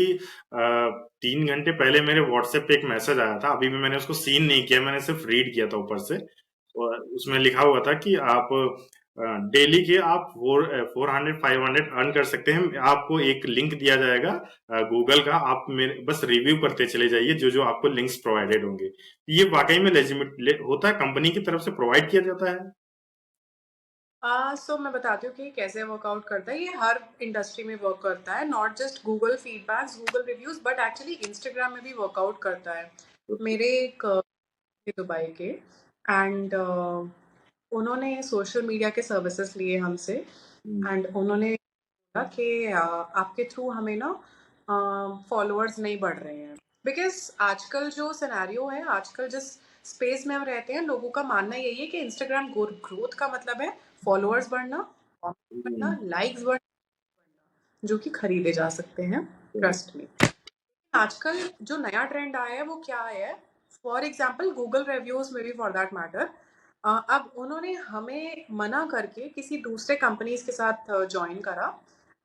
3 घंटे पहले मेरे व्हाट्सएप पे एक मैसेज आया था, अभी भी मैंने उसको सीन नहीं किया, मैंने सिर्फ रीड किया था ऊपर से। और उसमें लिखा हुआ था कि आप डेली के आप 400-500 अर्न कर सकते हैं। आपको एक लिंक दिया जाएगा गूगल का, आप मेरे बस रिव्यू करते चले जाइए जो जो आपको लिंक्स प्रोवाइडेड होंगे। ये वाकई में लेजिमिट होता है, कंपनी की तरफ से प्रोवाइड किया जाता है? सो मैं बताती हूँ कि कैसे वर्कआउट करता है। ये हर इंडस्ट्री में वर्क करता है, not just Google feedbacks, Google reviews, but actually Instagram में भी वर्कआउट करता है। मेरे एक दुबई के एंड उन्होंने सोशल मीडिया के सर्विसेज लिए हमसे हम्म, एंड उन्होंने बोला कि आपके थ्रू हमें ना फॉलोअर्स नहीं बढ़ रहे हैं। बिकॉज आजकल जो सिनेरियो है, आजकल जिस स्पेस में हम रहते हैं, लोगों का मानना यही है कि इंस्टाग्राम ग्रोथ का मतलब है फॉलोअर्स बढ़ना, कमेंट बढ़ना, हम्म, लाइक्स बढ़ना, जो कि खरीदे जा सकते हैं, ट्रस्ट में। आजकल जो नया ट्रेंड आया है वो क्या है? फॉर एग्जाम्पल गूगल रिव्यूज में भी, फॉर दैट मैटर, अब उन्होंने हमें मना करके किसी दूसरे कंपनीज के साथ ज्वाइन करा।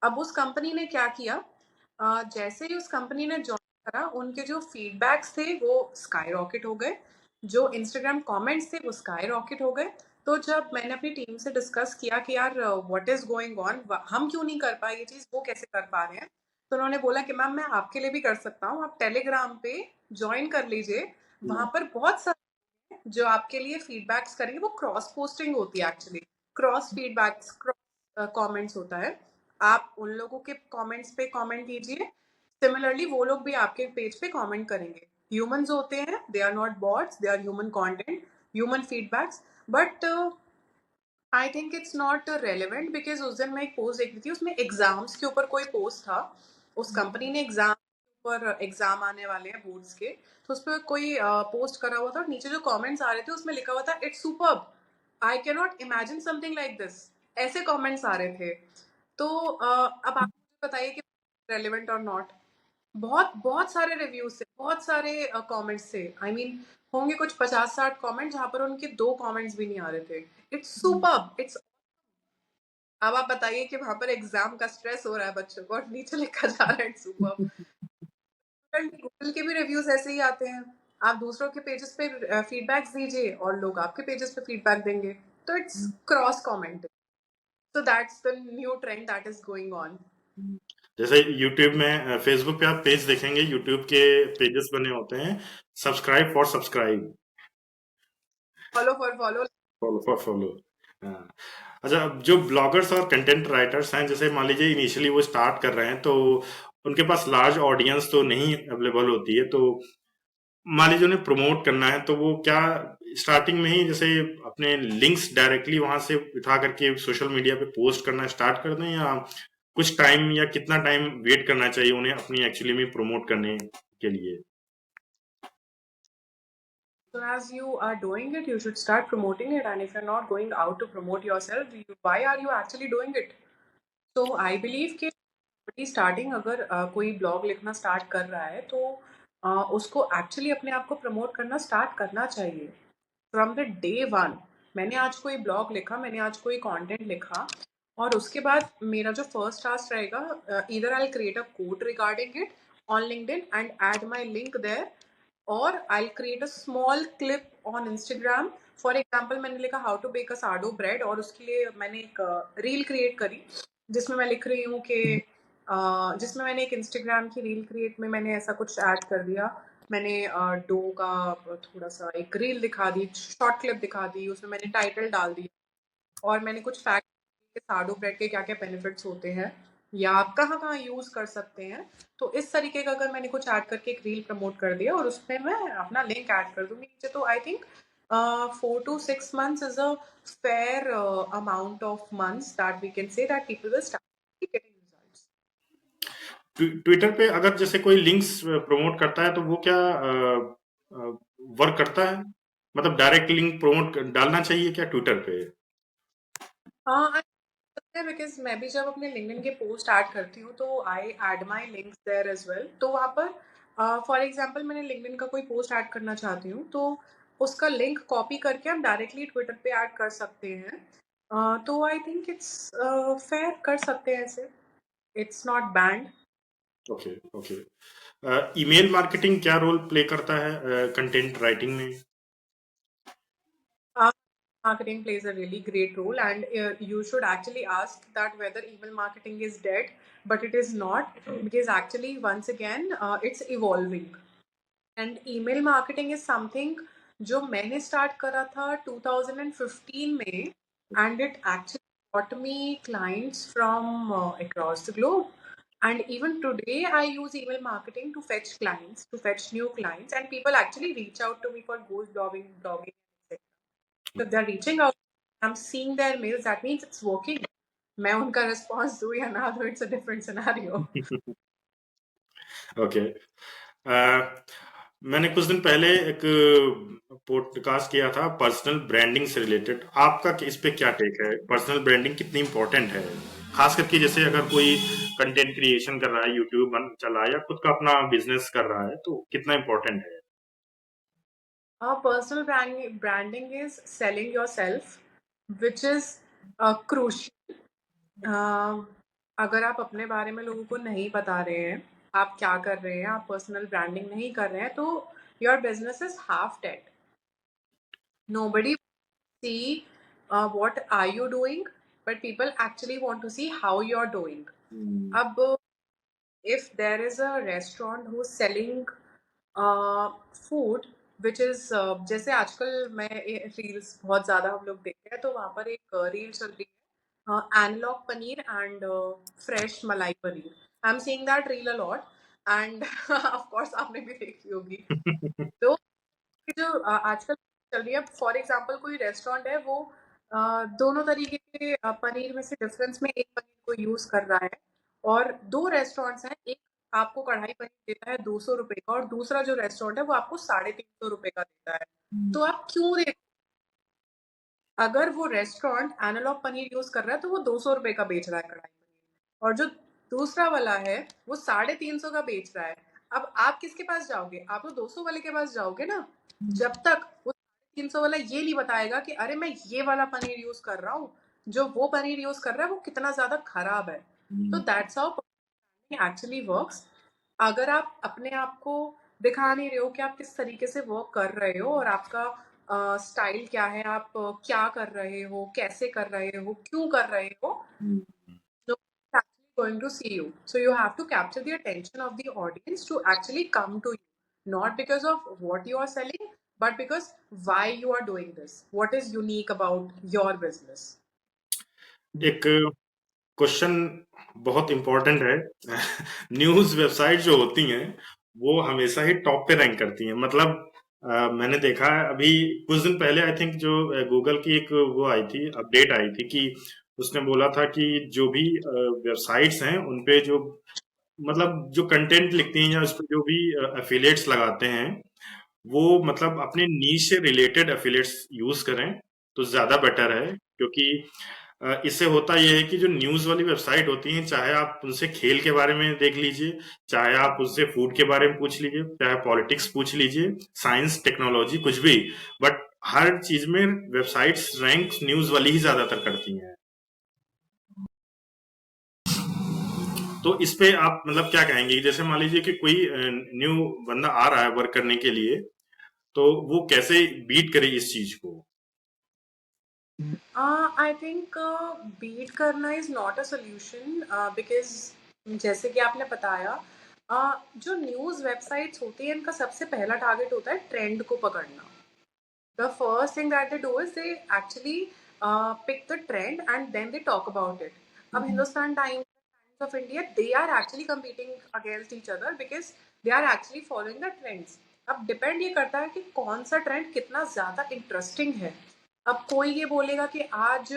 अब उस कंपनी ने क्या किया, जैसे ही उस कंपनी ने ज्वाइन करा, उनके जो फीडबैक्स थे वो स्काई रॉकेट हो गए, जो इंस्टाग्राम कमेंट्स थे वो स्काई रॉकेट हो गए। तो जब मैंने अपनी टीम से डिस्कस किया कि यार व्हाट इज गोइंग ऑन, हम क्यों नहीं कर पाए ये चीज़, वो कैसे कर पा रहे हैं, तो उन्होंने बोला कि मैम मैं आपके लिए भी कर सकता हूँ, आप टेलीग्राम पे ज्वाइन कर लीजिए, वहां पर बहुत सारे जो आपके लिए फीडबैक्स करेंगे, वो क्रॉस पोस्टिंग होती है actually, cross feedbacks, cross comments होता है। आप उन लोगों के कमेंट्स पे कमेंट कीजिए, सिमिलरली वो लोग भी आपके पेज पे कमेंट करेंगे। ह्यूमंस होते हैं, they are not bots, they are human content, human feedbacks. But I think it's not relevant, because उस दिन मैं एक पोस्ट देख रही थी, उसमें एग्जाम्स के ऊपर कोई पोस्ट था, उस कंपनी ने एग्जाम पर, एग्जाम आने वाले हैं बोर्ड्स के, तो उस पर कोई पोस्ट करा हुआ था, और नीचे जो कमेंट्स आ रहे थे उसमें लिखा हुआ था it's superb, I can not imagine something like this, ऐसे कमेंट्स आ रहे थे। तो अब आप मुझे बताइए कि रेलिवेंट और नॉट। बहुत बहुत सारे रिव्यूज थे, बहुत सारे कमेंट्स थे, आई मीन होंगे कुछ 50-60 कमेंट, जहां पर उनके 2 कमेंट्स भी नहीं आ रहे थे। It's superb, it's. अब आप बताइए कि वहां पर एग्जाम का स्ट्रेस हो रहा है बच्चों को, और नीचे लिखा जा रहा है इट्स सुपर्ब। गूगल के भी रिव्यूज ऐसे ही आते हैं, आप दूसरों के पेजेस पे फीडबैक्स दीजिए और लोग आपके पेजेस पे फीडबैक देंगे, तो it's cross comment. So that's the new trend that is going on. जैसे यूट्यूब में, फेसबुक पे आप पेज देखेंगे, यूट्यूब के पेजेस बने होते हैं, subscribe for subscribe, follow for follow. Follow for follow. हाँ। अच्छा, अब जो ब्लॉगर्स और कंटेंट राइटर्स हैं, जैसे मान लीजिए इनिशियली वो स्टार्ट कर रहे हैं, तो उनके पास लार्ज ऑडियंस तो नहीं अवेलेबल होती है, तो मान लीजिए उन्हें प्रमोट करना है, तो वो क्या स्टार्टिंग में ही जैसे अपने लिंक्स डायरेक्टली वहां से उठा करके सोशल मीडिया पे पोस्ट करना स्टार्ट कर दें, या कुछ टाइम या कितना टाइम वेट करना चाहिए उन्हें अपनी एक्चुअली में प्रमोट करने के लिए? So as you are doing it, you should start promoting it. And if you're not going out to promote yourself, why are you actually doing it? So I believe कि स्टार्टिंग अगर कोई ब्लॉग लिखना स्टार्ट कर रहा है, तो उसको एक्चुअली अपने आप को प्रमोट करना स्टार्ट करना चाहिए फ्रॉम द डे वन। मैंने आज कोई ब्लॉग लिखा, मैंने आज कोई कंटेंट लिखा, और उसके बाद मेरा जो फर्स्ट टास्क रहेगा, either I create a code regarding it on LinkedIn and add my link there, और I create a small clip on Instagram. For example मैंने लिखा how to bake a sourdough bread, और उसके लिए मैंने एक रील क्रिएट करी, जिसमें मैं लिख रही हूँ कि जिसमें मैंने एक इंस्टाग्राम की रील क्रिएट में मैंने ऐसा कुछ ऐड कर दिया। मैंने डो का थोड़ा सा एक रील दिखा दी, शॉर्ट क्लिप दिखा दी, उसमें मैंने टाइटल डाल दिया, और मैंने कुछ फैक्ट के साडो ब्रेड के क्या क्या बेनिफिट्स होते हैं, या आप कहाँ कहाँ यूज कर सकते हैं। तो इस तरीके का अगर मैंने कुछ ऐड करके एक रील प्रमोट कर दिया, और उसमें मैं अपना लिंक ऐड कर दूंगी नीचे, तो I think 4 to 6 months is a fair amount of months that we can say that people will start getting results. Twitter पे अगर जैसे कोई लिंक्स प्रमोट करता है, तो वो क्या वर्क करता है? मतलब डायरेक्ट लिंक प्रमोट डालना चाहिए क्या ट्विटर पे? हाँ, बिकॉज मैं भी जब अपने लिंक्डइन के पोस्ट ऐड करती हूँ, तो I add my links there as well. तो वहाँ पर फॉर एग्जाम्पल मैंने लिंक्डइन का कोई पोस्ट ऐड करना चाहती हूँ, तो उसका लिंक कॉपी करके हम डायरेक्टली ट्विटर पे ऐड कर सकते हैं। तो आई थिंक इट्स फेयर, कर सकते हैं ऐसे, it's not band. Okay, okay. Email marketing क्या रोल प्ले करता है कंटेंट राइटिंग में? Marketing plays a really great role, and you should actually ask that whether email marketing is dead, but it is not, because actually once again it's evolving, and email marketing is something जो मैंने स्टार्ट करा था 2015 में, and it actually got me clients from across the globe. And even today I use email marketing to fetch clients, to fetch new clients, and people actually reach out to me for ghost blogging, etc. So if they're reaching out, I'm seeing their mails, that means it's working. मैं उनका response दूँ या ना दूँ, it's a different scenario. Okay. मैंने कुछ दिन पहले एक पॉडकास्ट किया था पर्सनल ब्रांडिंग से रिलेटेड। आपका इस पे क्या टेक है? पर्सनल ब्रांडिंग कितनी इंपॉर्टेंट है, खास करके जैसे अगर कोई कंटेंट क्रिएशन कर रहा है, यूट्यूब चला है, या खुद का अपना बिजनेस कर रहा है, तो कितना इंपॉर्टेंट है? Personal branding is selling yourself, which is crucial. Uh, अगर आप अपने बारे में लोगों को नहीं बता रहे हैं, आप क्या कर रहे हैं, आप पर्सनल ब्रांडिंग नहीं कर रहे हैं, तो your business is half dead. Nobody see what are you doing, but people actually want to see how you're doing. अब if there is a restaurant who's selling food which is जैसे आजकल मैं रील्स बहुत ज्यादा हम लोग देखते हैं, तो वहां पर एक रील चल रही है एनालॉग पनीर एंड फ्रेश मलाई paneer. I am seeing that reel a lot end of course आपने भी देखी होगी. तो कि जो आजकल चल रही है, फॉर एग्जांपल कोई रेस्टोरेंट है, वो दोनों तरीके के पनीर में से डिफरेंस में एक पनीर को यूज कर रहा है. और दो रेस्टोरेंट्स हैं, एक आपको कढ़ाई पनीर देता है 200 रुपए का, और दूसरा जो रेस्टोरेंट है वो आपको 350 रुपए का देता है. तो आप क्यों देख, अगर वो रेस्टोरेंट एनालॉग पनीर यूज कर रहा है तो वो 200 रुपए का बेच रहा है कढ़ाई पनीर, और जो दूसरा वाला है वो 350 का बेच रहा है. अब आप किसके पास जाओगे? आप तो 200 वाले के पास जाओगे ना, जब तक वो 350 वाला ये नहीं बताएगा कि अरे मैं ये वाला पनीर यूज कर रहा हूँ, जो वो पनीर यूज कर रहा है वो कितना ज्यादा खराब है. तो दैट्स हाउ एक्चुअली वर्क्स. अगर आप अपने आप को दिखा नहीं रहे हो कि आप किस तरीके से वर्क कर रहे हो, और आपका स्टाइल क्या है, आप क्या कर रहे हो, कैसे कर रहे हो, क्यों कर रहे हो, no one is actually going to see you. So you have to capture the attention of the audience to actually come to you, not because of what you are selling, but because why you are doing this. What is unique about your business? एक क्वेश्चन बहुत इंपॉर्टेंट है. न्यूज़ वेबसाइट जो होती हैं वो हमेशा ही टॉप पे रैंक करती हैं. मतलब मैंने देखा है अभी कुछ दिन पहले, आई थिंक जो गूगल की एक वो आई थी, अपडेट आई थी कि उसने बोला था कि जो भी वेबसाइट्स हैं उन पे जो मतलब जो कंटेंट लिखती हैं या उस पर जो भी एफिलिएट्स लगाते हैं, वो मतलब अपने नीश से रिलेटेड एफिलिएट्स यूज करें तो ज्यादा बेटर है. क्योंकि इससे होता यह है कि जो न्यूज वाली वेबसाइट होती हैं, चाहे आप उनसे खेल के बारे में देख लीजिए, चाहे आप उनसे फूड के बारे में पूछ लीजिए, चाहे पॉलिटिक्स पूछ लीजिए, साइंस टेक्नोलॉजी कुछ भी, बट हर चीज में वेबसाइट्स रैंक न्यूज वाली ही ज्यादातर करती हैं. तो इस पे आप मतलब क्या कहेंगे? जैसे मान लीजिए कि कोई न्यू बंदा आ रहा है वर्क करने के लिए, तो वो कैसे बीट करे इस चीज को? आई थिंक बीट करना is not a solution, because जैसे कि आपने बताया, जो न्यूज़ वेबसाइट्स होती हैं इनका सबसे पहला टारगेट होता है ट्रेंड को पकड़ना. The first thing that they do is they actually pick the trend and then they talk about it. अब Hindustan Times of India, they are actually competing against each other because they are actually following the trends. अब डिपेंड ये करता है कि कौन सा ट्रेंड कितना ज्यादा इंटरेस्टिंग है. अब कोई ये बोलेगा कि आज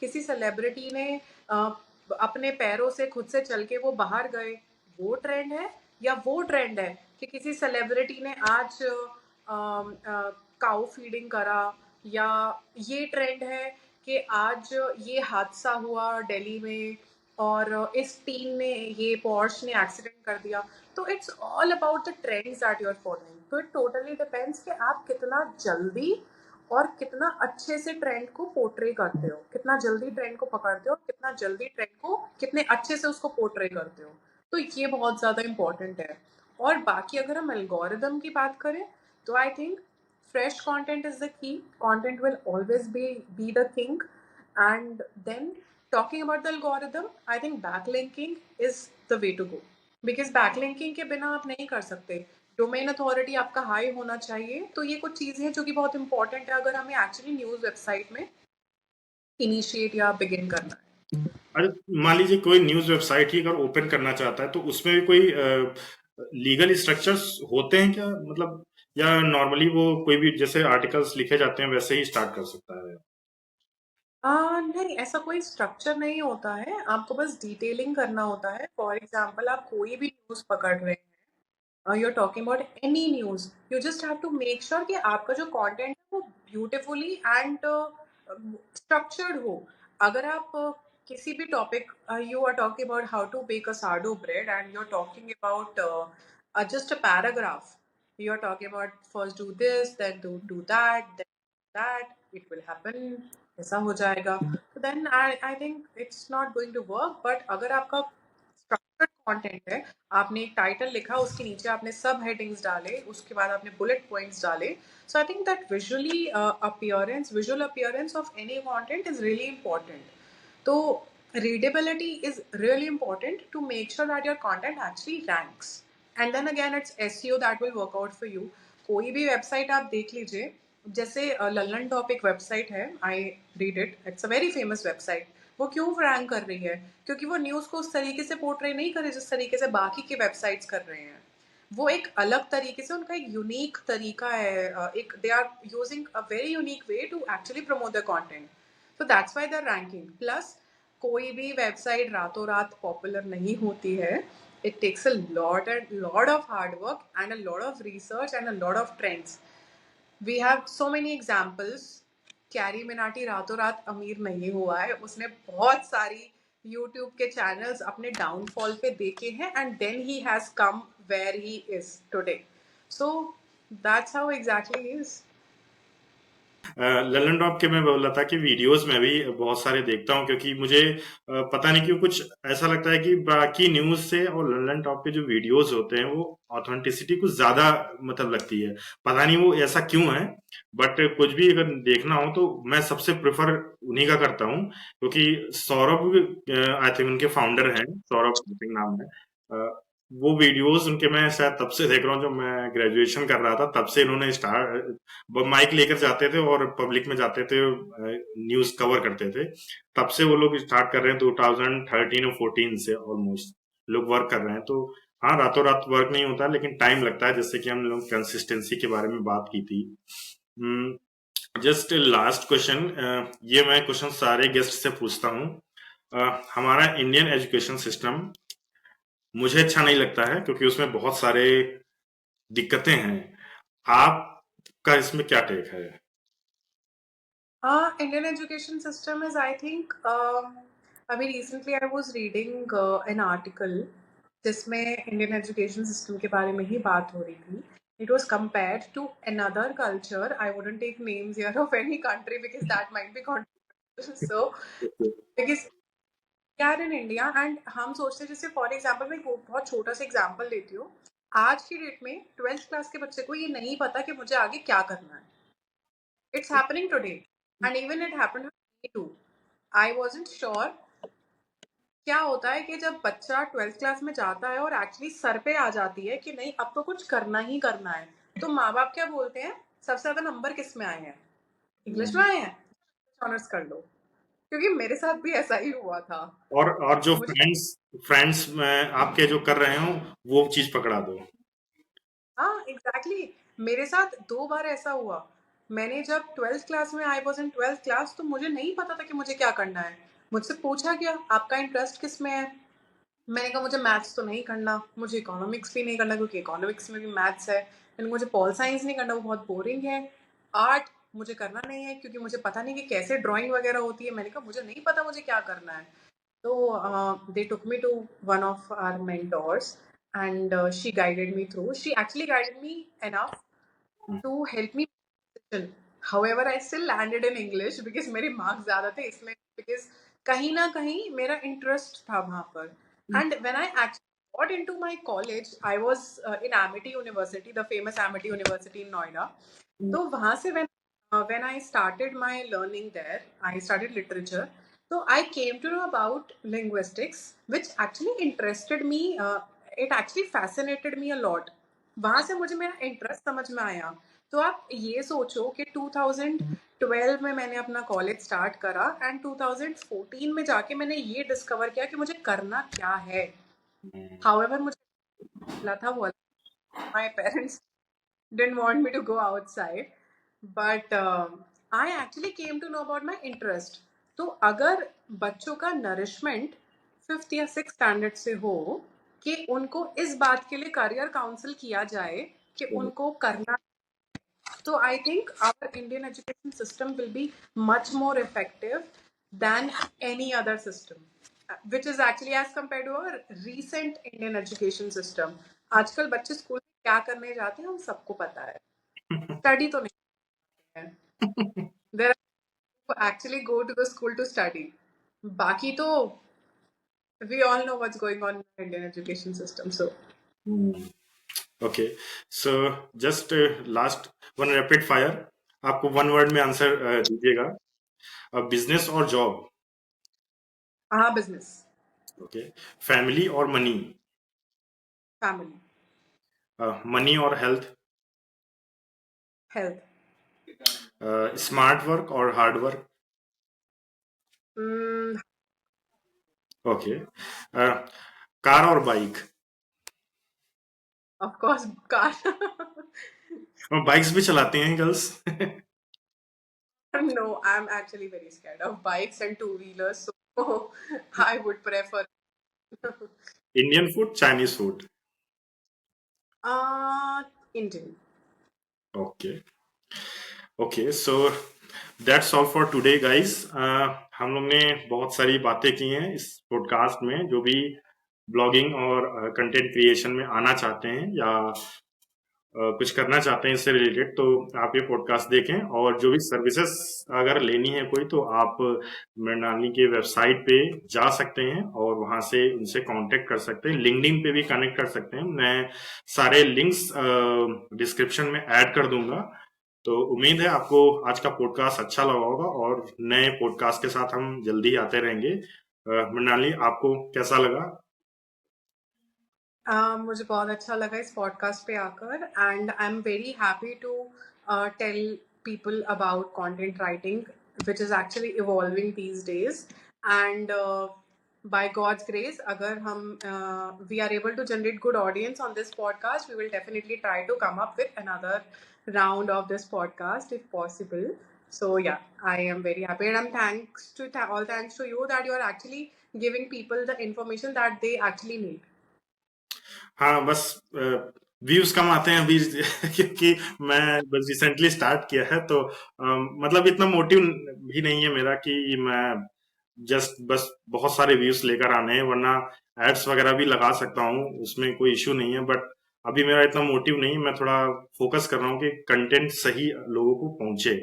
किसी सेलिब्रिटी ने अपने पैरों से खुद से चल के वो बाहर गए, वो ट्रेंड है. या वो ट्रेंड है कि किसी सेलिब्रिटी ने आज काउ फीडिंग करा. या ये ट्रेंड है कि आज ये हादसा हुआ दिल्ली में और इस टीम ने, ये पॉर्श ने एक्सीडेंट कर दिया. तो it's all about the trends that you are following. तो इट टोटली डिपेंड्स कि आप कितना जल्दी और कितना अच्छे से ट्रेंड को पोर्ट्रे करते हो, कितना जल्दी ट्रेंड को पकड़ते हो, कितना जल्दी ट्रेंड को कितने अच्छे से उसको पोर्ट्रे करते हो. तो ये बहुत ज़्यादा इम्पोर्टेंट है. और बाकी अगर हम एल्गोरिदम की बात करें, तो I think fresh content is the key. Content will always be the king. And then talking about the algorithm, I think backlinking is the way to go. Because backlinking के बिना आप नहीं कर सकते. डोमेन अथॉरिटी आपका हाई होना चाहिए. तो ये कुछ चीज़ें हैं जो कि बहुत इंपॉर्टेंट है अगर हमें एक्चुअली न्यूज़ वेबसाइट में इनिशिएट या बिगिन करना है. अरे मान लीजिए कोई न्यूज वेबसाइट ही अगर ओपन करना चाहता है, तो उसमें भी कोई लीगल स्ट्रक्चर्स होते हैं क्या? मतलब या नॉर्मली वो कोई भी जैसे आर्टिकल्स लिखे जाते हैं वैसे ही स्टार्ट कर सकता है? नहीं, ऐसा कोई स्ट्रक्चर नहीं होता है. आपको बस डिटेलिंग करना होता है. फॉर एग्जाम्पल, आप कोई भी न्यूज़ पकड़ रहे हैं, you're talking about any news, you just have to make sure कि आपका जो content है वो beautifully and structured हो. अगर आप किसी भी topic, you are talking about how to bake a sourdough bread and you're talking about just a paragraph. You're talking about first do this, then do that, then that, it will happen, ऐसा हो जाएगा. So then I think it's not going to work. But अगर आपका स्ट्रक्चर्ड कंटेंट है, आपने एक टाइटल लिखा, उसके नीचे आपने सब हेडिंग्स डाले, उसके बाद आपने बुलेट पॉइंट्स डाले. So I think that visual appearance of any content is really important. तो readability is really important to make sure that your content actually ranks. And then again, it's SEO that will work out for you. कोई भी वेबसाइट आप देख लीजिए, जैसे लल्लन टॉप एक वेबसाइट है, I read it, it's a very famous website. वो क्यों रैंक कर रही है? क्योंकि वो न्यूज़ को उस तरीके से पोर्ट्रे नहीं कर रही जिस तरीके से बाकी के वेबसाइट्स कर रहे हैं. वो एक अलग तरीके से, उनका एक यूनिक तरीका है, एक they are using a very unique way to actually promote the content. So that's why they are ranking. Plus कोई भी वेबसाइट रातों रात पॉपुलर नहीं होती है. It takes a lot of hard work and a lot of research and a lot of trends. We have so many examples. Carry Minati रातों रात अमीर नहीं हुआ है. उसने बहुत सारी यूट्यूब के चैनल्स अपने डाउनफॉल पे देखे हैं and then he has come where he is today. So that's how exactly is. Lallantop के मैं बोल रहा था कि वीडियोस में भी बहुत सारे देखता हूँ, क्योंकि मुझे पता नहीं क्यों कुछ ऐसा लगता है कि बाकी न्यूज से और ललन टॉप के जो वीडियोस होते हैं वो ऑथेंटिसिटी कुछ ज्यादा मतलब लगती है. पता नहीं वो ऐसा क्यों है, बट कुछ भी अगर देखना हो तो मैं सबसे प्रेफर उन्हीं का करता हूँ, क्योंकि सौरभ, आई थिंक उनके फाउंडर हैं, सौरभ I think नाम है. वो वीडियोस उनके मैं शायद तब से देख रहा हूँ, जब मैं ग्रेजुएशन कर रहा था तब से इन्होंने स्टार्ट, वो माइक लेकर जाते थे और पब्लिक में जाते थे, न्यूज कवर करते थे. तब से वो लोग स्टार्ट कर रहे हैं 2013 और 14 से ऑलमोस्ट लोग वर्क कर रहे हैं. तो हाँ, रातों रात वर्क नहीं होता, लेकिन टाइम लगता है, जैसे कि हम लोग कंसिस्टेंसी के बारे में बात की थी. जस्ट लास्ट क्वेश्चन, ये मैं क्वेश्चन सारे गेस्ट से पूछता हूँ. हमारा इंडियन एजुकेशन सिस्टम मुझे अच्छा नहीं लगता है, क्योंकि उसमें बहुत सारे दिक्कतें हैं. आपका इसमें क्या टेक है? Indian education system is, I think, I mean, recently I was reading an article जिसमें इंडियन एजुकेशन सिस्टम के बारे में ही बात हो रही थी. It was compared to another culture. I wouldn't take names here of any country because that might be controversial. So, because we are in India and हम सोचते हैं, जैसे फॉर एग्जाम्पल मैं एक बहुत छोटा सा एग्जाम्पल देती हूँ. आज की डेट में 12th क्लास के बच्चे को ये नहीं पता कि मुझे आगे क्या करना है. It's happening today. And even it happened to me too. I wasn't sure. क्या होता है कि जब बच्चा 12th क्लास में जाता है और एक्चुअली सर पे आ जाती है कि नहीं अब तो कुछ करना ही करना है, तो माँ बाप क्या बोलते हैं? सबसे ज्यादा नंबर किस में आए हैं? इंग्लिश में आए हैं, ऑनर्स कर लो. क्योंकि मेरे साथ भी ऐसा ही हुआ था. और जो मुझे, फ्रेंड्स में आपके जो कर रहे हो वो चीज पकड़ा दो. हाँ एग्जैक्टली. मेरे साथ 2 बार ऐसा हुआ. मैंने जब 12th क्लास में, I was in 12th class, तो मुझे नहीं पता था कि मुझे क्या करना है. मुझसे पूछा गया आपका इंटरेस्ट किस में है. मैंने कहा मुझे मैथ्स तो नहीं करना, मुझे इकोनॉमिक्स भी नहीं करना क्योंकि इकोनॉमिक्स में भी मैथ्स है. मैंने मुझे पॉल साइंस नहीं करना, वो बहुत बोरिंग है. आर्ट मुझे करना नहीं है क्योंकि मुझे पता नहीं कि कैसे ड्राइंग वगैरह होती है. मैंने कहा मुझे नहीं पता मुझे क्या करना है. So they took me to one of our mentors and she guided me through. She actually guided me enough to help me. However, I still landed in English because मेरे marks ज़्यादा थे इसलिए, because कहीं ना कहीं मेरा interest था वहाँ पर. And when I actually got into my college, I was in Amity University, the famous Amity University in Noida. तो वहाँ से when I started my learning there, I studied literature. So I came to know about linguistics, which actually interested me. It actually fascinated me a lot. वहाँ से मुझे मेरा इंटरेस्ट समझ में आया. तो आप ये सोचो कि 2012 में मैंने अपना कॉलेज स्टार्ट करा एंड 2014 में जाके मैंने ये डिस्कवर किया कि मुझे करना क्या है. हाउएवर मुझे मिला था वो, my parents didn't want me to go outside, but I actually came to know about my interest. तो अगर बच्चों का नरिशमेंट 5th या 6th स्टैंडर्ड से हो कि उनको इस बात के लिए करियर काउंसिल किया जाए कि उनको करना, so I think our Indian education system will be much more effective than any other system, which is actually as compared to our recent Indian education system. आजकल बच्चे स्कूल में क्या करने जाते हैं हम सबको पता है. स्टडी तो नहीं है. There are people who actually go to the school to study. बाकी तो we all know what's going on in the Indian education system. So okay, so just last one rapid fire, आपको वन वर्ड में आंसर दीजिएगा. बिजनेस और जॉब? हाँ, बिजनेस। ओके। फैमिली और मनी? फैमिली। मनी और हेल्थ? हेल्थ। स्मार्ट वर्क और hard work? Of okay. Car और बाइक? Course car. बाइक्स भी चलाती हैं girls? No, I'm actually very scared of bikes and two-wheelers, so I would prefer. Indian food, Chinese food? Indian. Okay. Okay, so that's all for today guys. हम लोग ने बहुत सारी बातें की हैं इस पॉडकास्ट में। जो भी ब्लॉगिंग और कंटेंट क्रिएशन में आना चाहते हैं या कुछ करना चाहते हैं इससे रिलेटेड, तो आप ये पॉडकास्ट देखें। और जो भी सर्विसेज अगर लेनी है कोई, तो आप मृणाली के वेबसाइट पे जा सकते हैं और वहां से उनसे कांटेक्ट कर सकते हैं। लिंक्डइन पे भी कनेक्ट कर सकते हैं। मैं सारे लिंक्स डिस्क्रिप्शन में ऐड कर दूंगा। तो उम्मीद है आपको आज का पॉडकास्ट अच्छा लगा होगा और नए पॉडकास्ट के साथ हम जल्दी आते रहेंगे। मृणाली, आपको कैसा लगा? मुझे बहुत अच्छा लगा इस पॉडकास्ट पे आकर, and I am very happy to tell people about content writing, which is actually evolving these days. एंड by God's grace, अगर हम we are able to generate good audience on this podcast, we will definitely try to come up with another round of this podcast if possible. So yeah, I am very happy, and I'm thanks to all thanks to you that you are actually giving people the information that they actually need. हाँ, बस व्यूज कम आते हैं अभी क्योंकि मैं बस रिसेंटली स्टार्ट किया है, तो मतलब इतना मोटिव भी नहीं है मेरा कि मैं जस्ट बस बहुत सारे व्यूज लेकर आने हैं। वरना एड्स वगैरह भी लगा सकता हूँ, उसमें कोई इश्यू नहीं है। बट अभी मेरा इतना मोटिव नहीं है। मैं थोड़ा फोकस कर रहा हूँ कि कंटेंट सही लोगों को पहुंचे।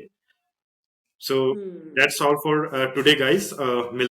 So that's all for today guys.